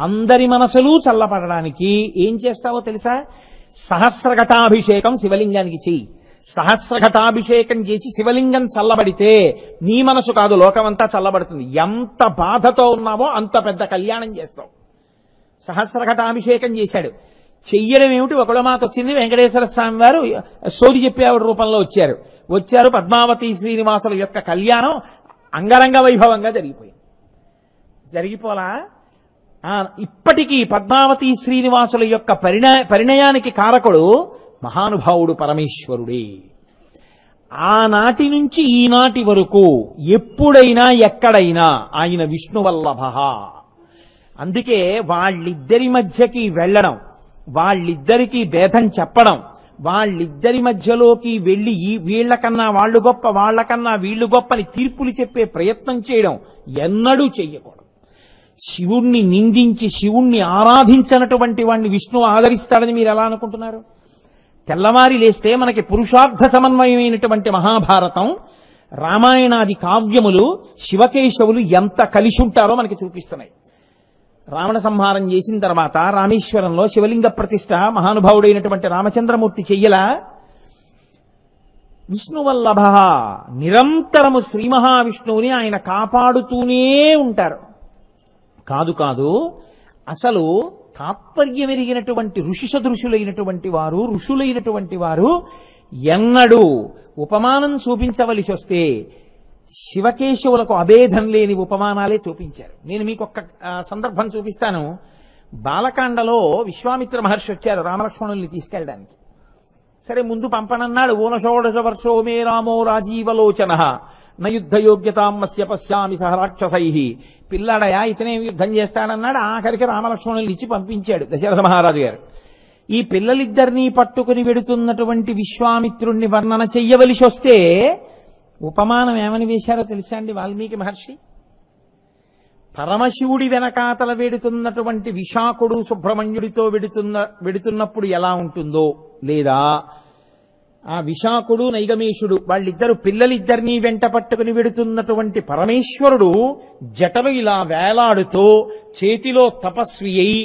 అందరి మనసులు చల్లపడడానికి ఏం చేస్తావో తెలుసా? సహస్రఘటాభిషేకం శివలింగానికి చెయ్యి. సహస్రఘటాభిషేకం చేసి శివలింగం చల్లబడితే నీ మనసు కాదు లోకమంతా చల్లబడుతుంది. ఎంత బాధతో ఉన్నావో అంత పెద్ద కళ్యాణం చేస్తావు. సహస్రఘటాభిషేకం చేశాడు. చెయ్యడం ఏమిటి? వకుళమాత వచ్చింది, వెంకటేశ్వర స్వామి వారు సోది చెప్పేవాడు రూపంలో వచ్చారు. పద్మావతి శ్రీనివాసుల యొక్క కళ్యాణం అంగరంగ వైభవంగా జరిగిపోలా. ఇప్పటికీ పద్మావతి శ్రీనివాసుల యొక్క పరిణయానికి కారకుడు మహానుభావుడు పరమేశ్వరుడే. ఆనాటి నుంచి ఈనాటి వరకు ఎప్పుడైనా ఎక్కడైనా ఆయన విష్ణువల్లభ. అందుకే వాళ్ళిద్దరి మధ్యకి వెళ్ళడం, వాళ్ళిద్దరికీ భేదం చెప్పడం, వాళ్ళిద్దరి మధ్యలోకి వెళ్లి వీళ్లకన్నా వాళ్ళు గొప్ప, వాళ్లకన్నా వీళ్లు గొప్పని తీర్పులు చెప్పే ప్రయత్నం చేయడం ఎన్నడూ చెయ్యకూడదు. శివుణ్ణి నిందించి శివుణ్ణి ఆరాధించినటువంటి వాణ్ణి విష్ణువు ఆదరిస్తాడని మీరు ఎలా అనుకుంటున్నారు? తెల్లవారి లేస్తే మనకి పురుషార్థ సమన్వయమైనటువంటి మహాభారతం, రామాయణాది కావ్యములు, శివకేశవులు ఎంత కలిసి ఉంటారో మనకి చూపిస్తున్నాయి. రావణ సంహారం చేసిన తర్వాత రామేశ్వరంలో శివలింగ ప్రతిష్ఠ మహానుభావుడైనటువంటి రామచంద్రమూర్తి చెయ్యలా? విష్ణువల్లభ, నిరంతరము శ్రీ మహావిష్ణువుని ఆయన కాపాడుతూనే ఉంటారు. కాదు, అసలు తాత్పర్యమెరిగినటువంటి ఋషి సదృశులైనటువంటి వారు, ఋషులైనటువంటి వారు ఎన్నడూ ఉపమానం చూపించవలసి వస్తే శివకేశవులకు అభేదం లేని ఉపమానాలే చూపించారు. నేను మీకు ఒక్క సందర్భం చూపిస్తాను. బాలకాండలో విశ్వామిత్ర మహర్షి వచ్చారు రామలక్ష్మణుల్ని తీసుకెళ్ళడానికి. సరే ముందు పంపనన్నాడు. ఊనషోడశ వర్షో మే రామో రాజీవలోచన నయుద్ధ యోగ్యతామస్య పశ్యామి సహ రాక్షసై. పిల్లాడయా ఇతనే యుద్ధం చేస్తాడన్నాడు. ఆఖరికి రామలక్ష్మణుల్ని ఇచ్చి పంపించాడు దశరథ మహారాజు గారు. ఈ పిల్లలిద్దరినీ పట్టుకుని వెడుతున్నటువంటి విశ్వామిత్రుణ్ణి వర్ణన చెయ్యవలసి వస్తే ఉపమానం ఏమని వేశారో తెలుసా అండి వాల్మీకి మహర్షి? పరమశివుడి వెనకాతల వెడుతున్నటువంటి విశాఖుడు సుబ్రహ్మణ్యుడితో వెడుతున్నప్పుడు ఎలా ఉంటుందో, లేదా ఆ విశాఖుడు నైగమేశుడు వాళ్ళిద్దరు పిల్లలిద్దరినీ వెంట పట్టుకుని వెడుతున్నటువంటి పరమేశ్వరుడు జటలు ఇలా వేలాడుతూ చేతిలో తపస్వి అయి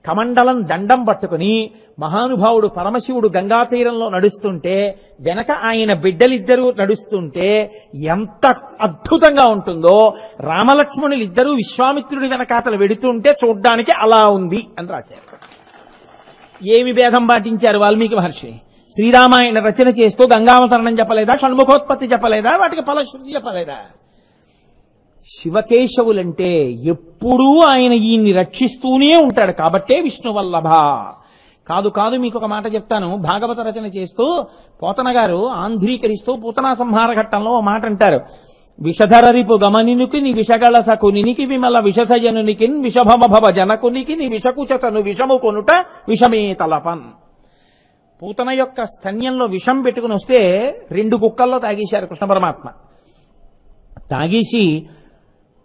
కమండలం దండం పట్టుకుని మహానుభావుడు పరమశివుడు గంగా తీరంలో నడుస్తుంటే వెనక ఆయన బిడ్డలిద్దరూ నడుస్తుంటే ఎంత అద్భుతంగా ఉంటుందో రామలక్ష్మణులు ఇద్దరూ విశ్వామిత్రుడి వెనకాతలు వెడుతుంటే చూడ్డానికి అలా ఉంది అని రాశారు. ఏమి భేదం పాటించారు వాల్మీకి మహర్షి? శ్రీరామాయణ రచన చేస్తూ గంగావతరణం చెప్పలేదా? షణ్ముఖోత్పత్తి చెప్పలేదా? వాటికి ఫలశ్రుతి చెప్పలేదా? శివకేశవులంటే ఎప్పుడూ ఆయన ఈయన్ని రక్షిస్తూనే ఉంటాడు కాబట్టే విష్ణువల్లభ. కాదు కాదు మీకు ఒక మాట చెప్తాను. భాగవత రచన చేస్తూ పోతన గారు ఆంధ్రీకరిస్తూ పూతనా సంహార ఘట్టంలో ఓ మాట అంటారు. విషధరరిపు గమనినికి ని విషగళ సకునికి విమల విషసయనునికి విషభవ జనకునికి ని విషకుచతను విషము కొనుట విషమే తలపన్. పూతన యొక్క స్తన్యంలో విషం పెట్టుకుని వస్తే 2 గుక్కల్లో తాగేశారు కృష్ణ పరమాత్మ. తాగేసి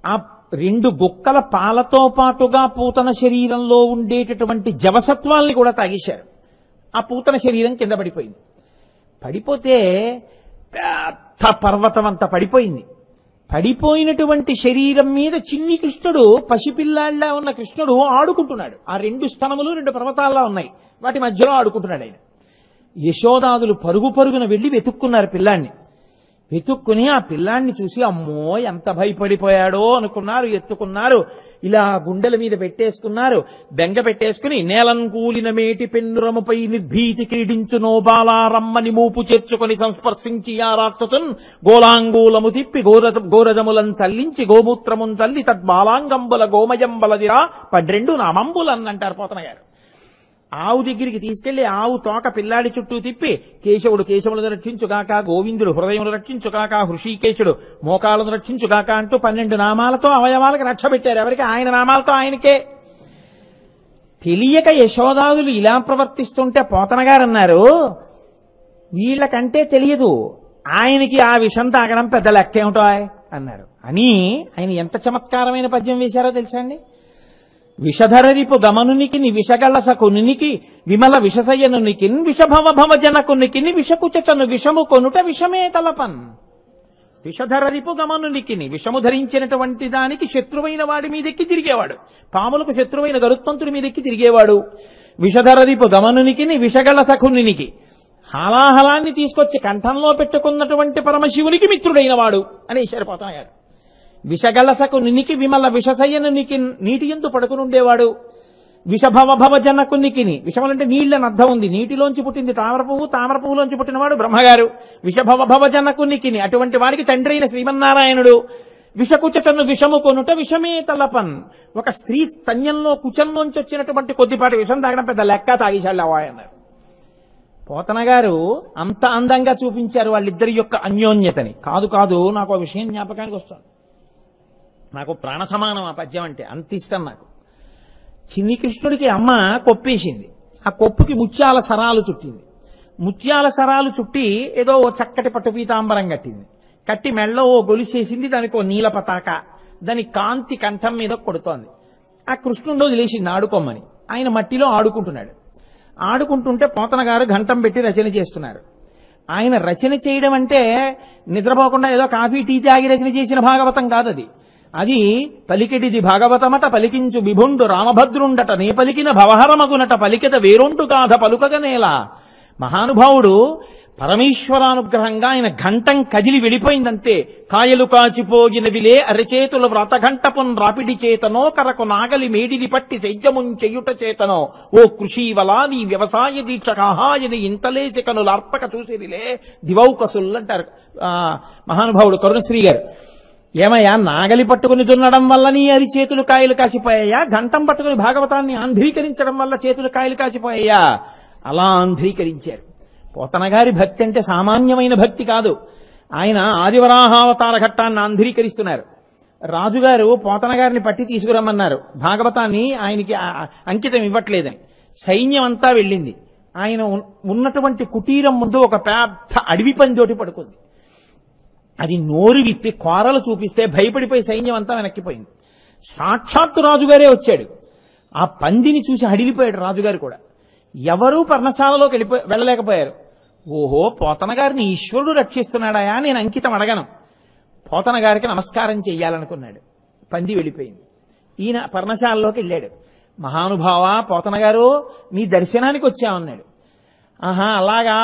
ఆ 2 గుక్కల పాలతో పాటుగా పూతన శరీరంలో ఉండేటటువంటి జవసత్వాల్ని కూడా తాగేశారు. ఆ పూతన శరీరం కింద పడిపోయింది. పడిపోతే పెద్ద పర్వతం అంతా పడిపోయింది. పడిపోయినటువంటి శరీరం మీద చిన్ని కృష్ణుడు, పసిపిల్లాళ్ళ ఉన్న కృష్ణుడు ఆడుకుంటున్నాడు. ఆ 2 స్తనములు 2 పర్వతాల్లా ఉన్నాయి. వాటి మధ్యలో ఆడుకుంటున్నాడు ఆయన. యశోదాదులు పరుగు పరుగున వెళ్లి వెతుక్కున్నారు పిల్లాన్ని. వెతుక్కుని ఆ పిల్లాన్ని చూసి అమ్మో ఎంత భయపడిపోయాడో అనుకున్నారు. ఎత్తుకున్నారు, ఇలా గుండెల మీద పెట్టేసుకున్నారు, బెంగ పెట్టేసుకుని నేలం కూలిన మేటి పెన్నురముపై నిర్భీతి క్రీడించు నోబాలారమ్మని మూపు చేర్చుకొని సంస్పర్శించి ఆ రాక్షసున్ గోలాంగూలము తిప్పి గోరజములను చల్లించి గోమూత్రమున్ చల్లి తద్బాలాంగంబుల గోమయంబలదిరా 12 నామంబులన్నంటారు పోతన గారు. ఆవు దగ్గరికి తీసుకెళ్లి ఆవు తోక పిల్లాడి చుట్టూ తిప్పి కేశవుడు కేశవులను రక్షించుగాక, గోవిందుడు హృదయమును రక్షించుగాక, హృషీకేశుడు మోకాలను రక్షించుగాక అంటూ 12 నామాలతో అవయవాలకు రక్ష పెట్టారు. ఎవరికి? ఆయన నామాలతో ఆయనకే. తెలియక యశోదాదులు ఇలా ప్రవర్తిస్తుంటే పోతన గారు అన్నారు, వీళ్ళకంటే తెలియదు, ఆయనకి ఆ విషం తాగడం పెద్ద లెక్కేమిటో అన్నారు. అని ఆయన ఎంత చమత్కారమైన పద్యం వేశారో తెలుసా అండి? విషధరరిపు గమనునికి విషగళ సకునికి విమల విషసయనునికి విషభవ జనకునికి విషకుచను విషము కొనుట విషమే తలపన్. విషధరరిపు గమనునికి విషము ధరించినటువంటి దానికి శత్రువైన వాడి మీదెక్కి తిరిగేవాడు. పాములకు శత్రువైన గరుత్మంతుడి మీదెక్కి తిరిగేవాడు. విషధరరిపు గమనునికి విషగళ సకునికి హాలాహలాన్ని తీసుకొచ్చి కంఠంలో పెట్టుకున్నటువంటి పరమశివునికి మిత్రుడైన వాడు అనేశారు పోతన గారు. విషగళసకు నినికి విమల విషసయ్యనునికి నీటి ఎందు పడుకునుండేవాడు. విషభవ జనకునికి విషములంటే నీళ్లని అర్థం ఉంది. నీటిలోంచి పుట్టింది తామర పువ్వు, తామర పువ్వులోంచి పుట్టినవాడు బ్రహ్మగారు. విషభవ జనకునికి అటువంటి వాడికి తండ్రి అయిన శ్రీమన్నారాయణుడు. విషకుచను విషము కొనుట విషమే తలపన్. ఒక స్త్రీ స్తన్యంలో కుచంలోంచి వచ్చినటువంటి కొద్దిపాటి విషం తాగడం పెద్ద లెక్క, తాగేశాళ్ళు అన్నారు. పోతన గారు అంత అందంగా చూపించారు వాళ్ళిద్దరి యొక్క అన్యోన్యతని. కాదు కాదు నాకు ఆ విషయం జ్ఞాపకానికి వస్తుంది. నాకు ప్రాణ సమానం ఆ పద్యం అంటే, అంత ఇష్టం నాకు. చిన్ని కృష్ణుడికి అమ్మ కొప్పేసింది. ఆ కొప్పుకి ముత్యాల సరాలు చుట్టింది. ముత్యాల సరాలు చుట్టి ఏదో ఓ చక్కటి పట్టు పీతాంబరం కట్టింది. కట్టి మెళ్ళో ఓ గొలుసేసింది, దానికి ఓ నీల పతాక, దాని కాంతి కంఠం మీద కొడుతోంది. ఆ కృష్ణుడు వదిలేసింది ఆడుకోమని. ఆయన మట్టిలో ఆడుకుంటున్నాడు. ఆడుకుంటుంటే పోతన గారు ఘంటం పెట్టి రచన చేస్తున్నారు. ఆయన రచన చేయడం అంటే నిద్రపోకుండా ఏదో కాఫీ టీ తాగి రచన చేసిన భాగవతం కాదు అది. అది పలికిడిది భాగవతమట పలికించు విభుండు రామభద్రుండట నే పలికిన భవహరమగునట పలికిత వేరొంటు గాథ పలుకగనేలా. మహానుభావుడు పరమేశ్వరానుగ్రహంగా ఆయన ఘంటం కదిలి వెళ్ళిపోయిందంతే. కాయలు కాచిపోగినవిలే అరచేతుల వ్రతఘంటపున్ రాపిడి చేతనో కరకు నాగలి మేడిని పట్టి సైద్యమున్ చెయ్యుట చేతనో ఓ కృషీవలా నీ వ్యవసాయ దీక్ష కాహాయని ఇంతలేసి కనులార్పక చూసిరిలే దివౌకసుల్ అంటారు మహానుభావుడు కరుణశ్రీ గారు. ఏమయ్యా నాగలి పట్టుకుని దున్నడం వల్ల నీ అది చేతులు కాయలు కాసిపోయాయా, ఘంటం పట్టుకుని భాగవతాన్ని ఆంధ్రీకరించడం వల్ల చేతులు కాయలు కాసిపోయాయా? అలా ఆంధ్రీకరించారు. పోతన గారి భక్తి అంటే సామాన్యమైన భక్తి కాదు. ఆయన ఆదివరాహావతార ఘట్టాన్ని ఆంధ్రీకరిస్తున్నారు. రాజుగారు పోతన గారిని పట్టి తీసుకురమ్మన్నారు. భాగవతాన్ని ఆయనకి అంకితం ఇవ్వట్లేదని సైన్యం అంతా వెళ్ళింది. ఆయన ఉన్నటువంటి కుటీరం ముందు ఒక పెద్ద అడవి పందోటి పడుకుంది. అది నోరు విప్పి కోరలు చూపిస్తే భయపడిపోయి సైన్యం అంతా వెనక్కిపోయింది. సాక్షాత్తు రాజుగారే వచ్చాడు. ఆ పందిని చూసి హడిలిపోయాడు రాజుగారు కూడా. ఎవరూ పర్ణశాలలోకి వెళ్ళలేకపోయారు. ఓహో, పోతన గారిని ఈశ్వరుడు రక్షిస్తున్నాడాయా, నేను అంకితం అడగను, పోతన గారికి నమస్కారం చెయ్యాలనుకున్నాడు. పంది వెళ్ళిపోయింది. ఈయన పర్ణశాలలోకి వెళ్ళాడు. మహానుభావ, పోతన గారు మీ దర్శనానికి వచ్చామన్నాడు. ఆహా అలాగా,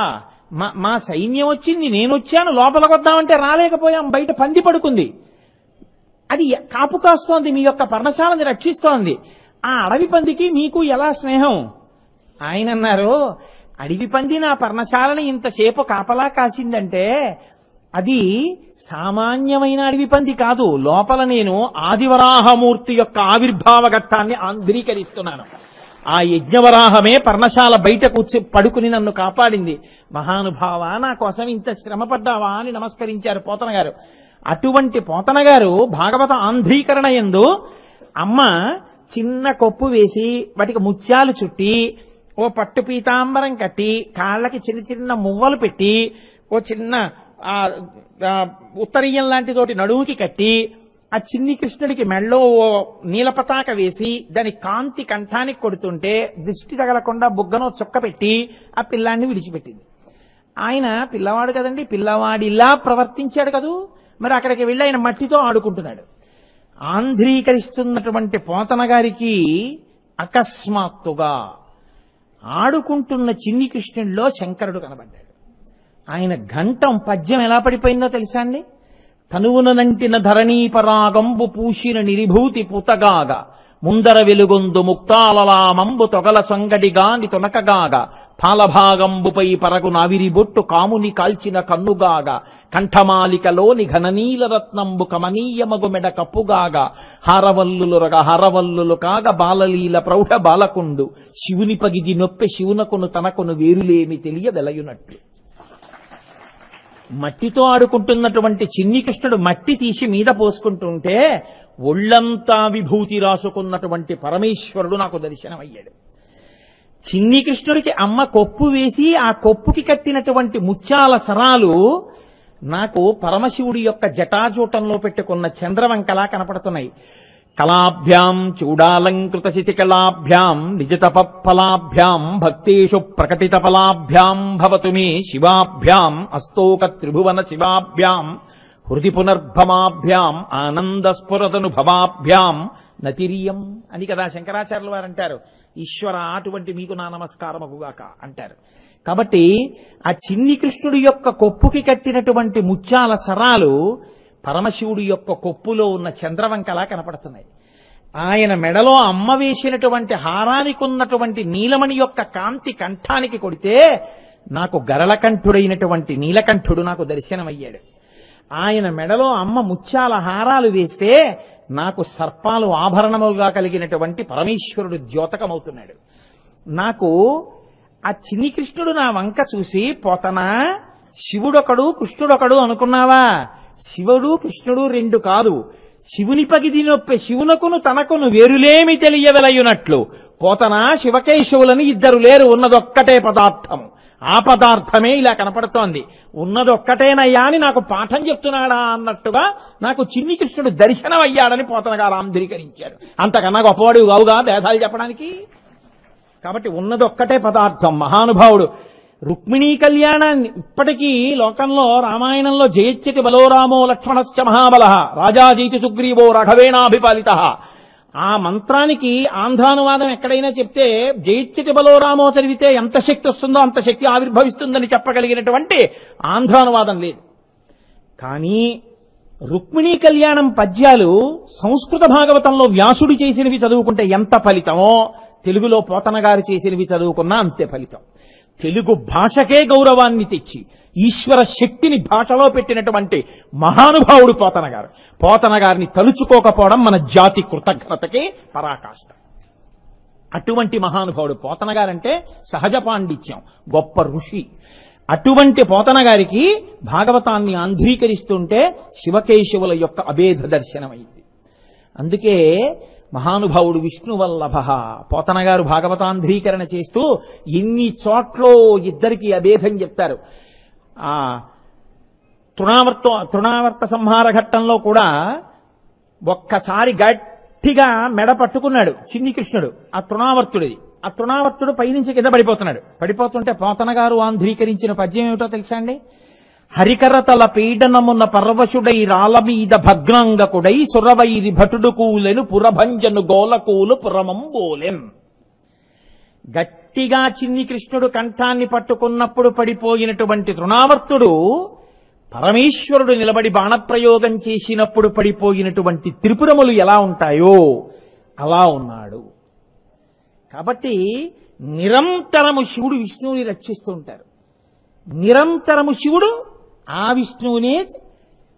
మా సైన్యం వచ్చింది, నేను వచ్చాను, లోపలికి వద్దామంటే రాలేకపోయాం, బయట పంది పడుకుంది, అది కాపు కాస్తోంది, మీ యొక్క పర్ణశాలని రక్షిస్తోంది, ఆ అడవి పందికి మీకు ఎలా స్నేహం? ఆయన అన్నారు, అడవి పంది నా పర్ణశాలని ఇంతసేపు కాపలా కాసిందంటే అది సామాన్యమైన అడవి పంది కాదు, లోపల నేను ఆదివరాహమూర్తి యొక్క ఆవిర్భావ ఘట్టాన్ని ఆంధ్రీకరిస్తున్నాను. ఆ యజ్ఞవరాహమే పర్ణశాల బయట పడుకుని నన్ను కాపాడింది. మహానుభావ, నా కోసం ఇంత శ్రమపడ్డావా అని నమస్కరించారు పోతన గారు. అటువంటి పోతన గారు భాగవత ఆంధ్రీకరణ యందు అమ్మ చిన్న కొప్పు వేసి వాటికి ముత్యాలు చుట్టి ఓ పట్టు పీతాంబరం కట్టి కాళ్ళకి చిన్న చిన్న మువ్వలు పెట్టి ఓ చిన్న ఉత్తరీయం లాంటితోటి నడువుకి కట్టి ఆ చిన్ని కృష్ణుడికి మెళ్ళో ఓ నీలపతాక వేసి దాని కాంతి కంఠానికి కొడుతుంటే దృష్టి తగలకుండా బుగ్గనో చుక్క పెట్టి ఆ పిల్లాన్ని విడిచిపెట్టింది. ఆయన పిల్లవాడు కదండి, పిల్లవాడిలా ప్రవర్తించాడు కదూ, మరి అక్కడికి వెళ్ళి ఆయన మట్టితో ఆడుకుంటున్నాడు. ఆంధ్రీకరిస్తున్నటువంటి పోతన గారికి అకస్మాత్తుగా ఆడుకుంటున్న చిన్ని కృష్ణుడిలో శంకరుడు కనబడ్డాడు. ఆయన ఘంటం పద్యం ఎలా పడిపోయిందో తెలుసా అండి? తనువున నంటిన ధరణీపరాగంబు పూసిన నిరిభూతి పుతగాగా ముందర వెలుగొందు ముక్తాలలామంబు తొగల సొంగడిగాని తొనకగాగా పాలభాగంబుపై పరగు నావిరి బొట్టు కాముని కాల్చిన కన్నుగాగా కంఠమాలికలోని ఘననీల రత్నంబు కమనీయమగు మెడ కప్పుగాగా హారవల్లులురగ హారవల్లులు కాగ బాలలీల ప్రౌఢ బాలకుండు శివుని పగిది నొప్పె శివునకును తనకును వేరులేమి తెలియ వెలయునట్లు. మట్టితో ఆడుకుంటున్నటువంటి చిన్ని కృష్ణుడు మట్టి తీసి మీద పోసుకుంటుంటే ఒళ్లంతా విభూతి రాసుకున్నటువంటి పరమేశ్వరుడు నాకు దర్శనమయ్యాడు. చిన్ని కృష్ణుడికి అమ్మ కొప్పు వేసి ఆ కొప్పుకి కట్టినటువంటి ముత్యాల సరాలు నాకు పరమశివుడి యొక్క జటాజూటంలో పెట్టుకున్న చంద్రవంకలా కనపడుతున్నాయి. కళాభ్యాం చూడాలంకృత శిశికళాభ్యాం నిజతపఫలాభ్యాం భక్తేషు ప్రకటిత ఫలాభ్యాం భవతు మే శివాభ్యాం అస్తోక త్రిభువన శివాభ్యాం హృది పునర్భమాభ్యాం ఆనందస్ఫురదనుభవాభ్యాం నతిరియం అని కదా శంకరాచార్యుల వారు అంటారు. ఈశ్వర, అటువంటి మీకు నా నమస్కారమగుగాక అంటారు. కాబట్టి ఆ చిన్ని కృష్ణుడి యొక్క కొప్పుకి కట్టినటువంటి ముత్యాల సరాలు పరమశివుడి యొక్క కొప్పులో ఉన్న చంద్రవంకలా కనపడుతున్నాయి. ఆయన మెడలో అమ్మ వేసినటువంటి హారానికి ఉన్నటువంటి నీలమణి యొక్క కాంతి కంఠానికి కొడితే నాకు గరళకంఠుడైనటువంటి నీలకంఠుడు నాకు దర్శనమయ్యాడు. ఆయన మెడలో అమ్మ ముత్యాల హారాలు వేస్తే నాకు సర్పాలు ఆభరణములుగా కలిగినటువంటి పరమేశ్వరుడు ద్యోతకమవుతున్నాడు. నాకు ఆ చిన్ని కృష్ణుడు నా వంక చూసి, పోతనా శివుడొకడు కృష్ణుడొకడు అనుకున్నావా? శివుడు కృష్ణుడు రెండు కాదు, శివుని పగిది నొప్పే శివునకును తనకును వేరులేమి తెలియవెలయునట్లు పోతనా శివకేశవులని ఇద్దరు లేరు, ఉన్నదొక్కటే పదార్థము. ఆ పదార్థమే ఇలా కనపడుతోంది. ఉన్నదొక్కటేనయ్యా అని నాకు పాఠం చెప్తున్నాడా అన్నట్టుగా నాకు చిన్ని కృష్ణుడు దర్శనం అయ్యాడని పోతన గారు ఆంధ్రీకరించారు. అంతకన్నా గొప్పవాడు కావుగా భేదాలు చెప్పడానికి. కాబట్టి ఉన్నదొక్కటే పదార్థం. మహానుభావుడు రుక్మిణీ కళ్యాణాన్ని ఇప్పటికీ లోకంలో రామాయణంలో జయచ్చతి బలోరామో లక్ష్మణశ్చ మహాబల రాజాజీతి సుగ్రీవో రాఘవేణాభిపాలిత ఆ మంత్రానికి ఆంధ్రానువాదం ఎక్కడైనా చెప్తే జయచ్చతి బలోరామో చదివితే ఎంత శక్తి వస్తుందో అంత శక్తి ఆవిర్భవిస్తుందని చెప్పగలిగినటువంటి ఆంధ్రానువాదం లేదు. కానీ రుక్మిణీ కళ్యాణం పద్యాలు సంస్కృత భాగవతంలో వ్యాసుడు చేసినవి చదువుకుంటే ఎంత ఫలితమో తెలుగులో పోతన గారు చేసినవి చదువుకున్నా అంతే ఫలితం. తెలుగు భాషకే గౌరవాన్ని తెచ్చి ఈశ్వర శక్తిని భాషలో పెట్టినటువంటి మహానుభావుడు పోతన గారు. పోతన గారిని తలుచుకోకపోవడం మన జాతి కృతజ్ఞతకి పరాకాష్ట. అటువంటి మహానుభావుడు పోతన గారంటే సహజ పాండిత్యం, గొప్ప ఋషి. అటువంటి పోతన గారికి భాగవతాన్ని ఆంధ్రీకరిస్తుంటే శివకేశవుల యొక్క అభేద దర్శనమైంది. అందుకే మహానుభావుడు విష్ణువల్లభ పోతన గారు భాగవతాంధ్రీకరణ చేస్తూ ఎన్ని చోట్ల ఇద్దరికి అభేదం చెప్తారు. ఆ తృణావర్త సంహార ఘట్టంలో కూడా ఒక్కసారి గట్టిగా మెడ పట్టుకున్నాడు చిన్ని కృష్ణుడు, ఆ తృణావర్తుడిది. ఆ తృణావర్తుడు పైనుంచి కింద పడిపోతున్నాడు. పడిపోతుంటే పోతన గారు ఆంధ్రీకరించిన పద్యం ఏమిటో తెలుసా అండి? హరికరతల పీడనమున్న పర్వశుడై రాలమీద భగ్నాంగకుడై సురవైరి భటుడు కూలెను పురభంజను గోలకూలు పురమంబోలెం. గట్టిగా చిన్ని కృష్ణుడు కంఠాన్ని పట్టుకున్నప్పుడు పడిపోయినటువంటి తృణావర్తుడు పరమేశ్వరుడు నిలబడి బాణప్రయోగం చేసినప్పుడు పడిపోయినటువంటి త్రిపురములు ఎలా ఉంటాయో అలా ఉన్నాడు. కాబట్టి నిరంతరము శివుడు విష్ణువుని రక్షిస్తూ ఉంటారు. నిరంతరము శివుడు ఆ విష్ణువునే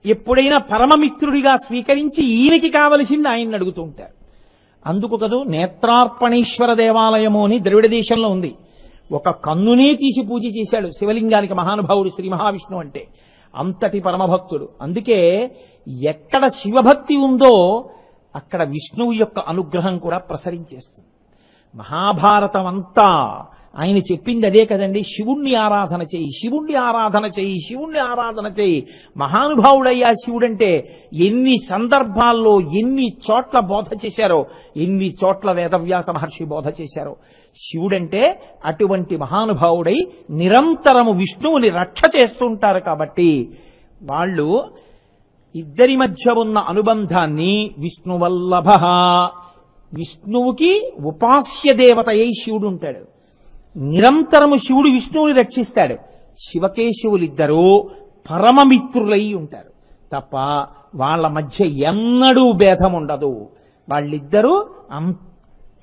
ఎప్పుడైనా పరమమిత్రుడిగా స్వీకరించి ఈయనకి కావలసింది ఆయన్ని అడుగుతూ ఉంటారు. అందుకు కదూ నేత్రార్పణేశ్వర దేవాలయము అని ద్రవిడ దేశంలో ఉంది. ఒక కన్నునే తీసి పూజ చేశాడు శివలింగానికి మహానుభావుడు శ్రీ మహావిష్ణువు అంటే. అంతటి పరమభక్తుడు. అందుకే ఎక్కడ శివభక్తి ఉందో అక్కడ విష్ణువు యొక్క అనుగ్రహం కూడా ప్రసరించేస్తుంది. మహాభారతం అంతా ఆయన చెప్పింది అదే కదండి. శివుణ్ణి ఆరాధన చేయి, శివుణ్ణి ఆరాధన చేయి, శివుణ్ణి ఆరాధన చేయి. మహానుభావుడయ్యా శివుడంటే ఎన్ని సందర్భాల్లో ఎన్ని చోట్ల బోధ చేశారో, ఎన్ని చోట్ల వేదవ్యాస మహర్షి బోధ చేశారో. శివుడంటే అటువంటి మహానుభావుడై నిరంతరము విష్ణువుని రక్ష చేస్తుంటారు. కాబట్టి వాళ్ళు ఇద్దరి మధ్య ఉన్న అనుబంధాన్ని విష్ణువల్లభ, విష్ణువుకి ఉపాస్య దేవత అయి శివుడు ఉంటాడు. నిరంతరము శివుడు విష్ణువుని రక్షిస్తాడు. శివకేశవులిద్దరూ పరమమిత్రులై ఉంటారు తప్ప వాళ్ళ మధ్య ఎన్నడూ భేదం ఉండదు. వాళ్ళిద్దరూ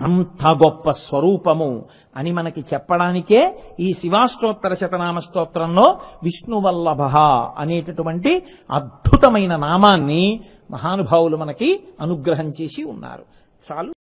అంత గొప్ప స్వరూపము అని మనకి చెప్పడానికే ఈ శివాష్టోత్తర శతనామ స్తోత్రంలో విష్ణువల్లభ అనేటటువంటి అద్భుతమైన నామాన్ని మహానుభావులు మనకి అనుగ్రహం చేసి ఉన్నారు. చాలు.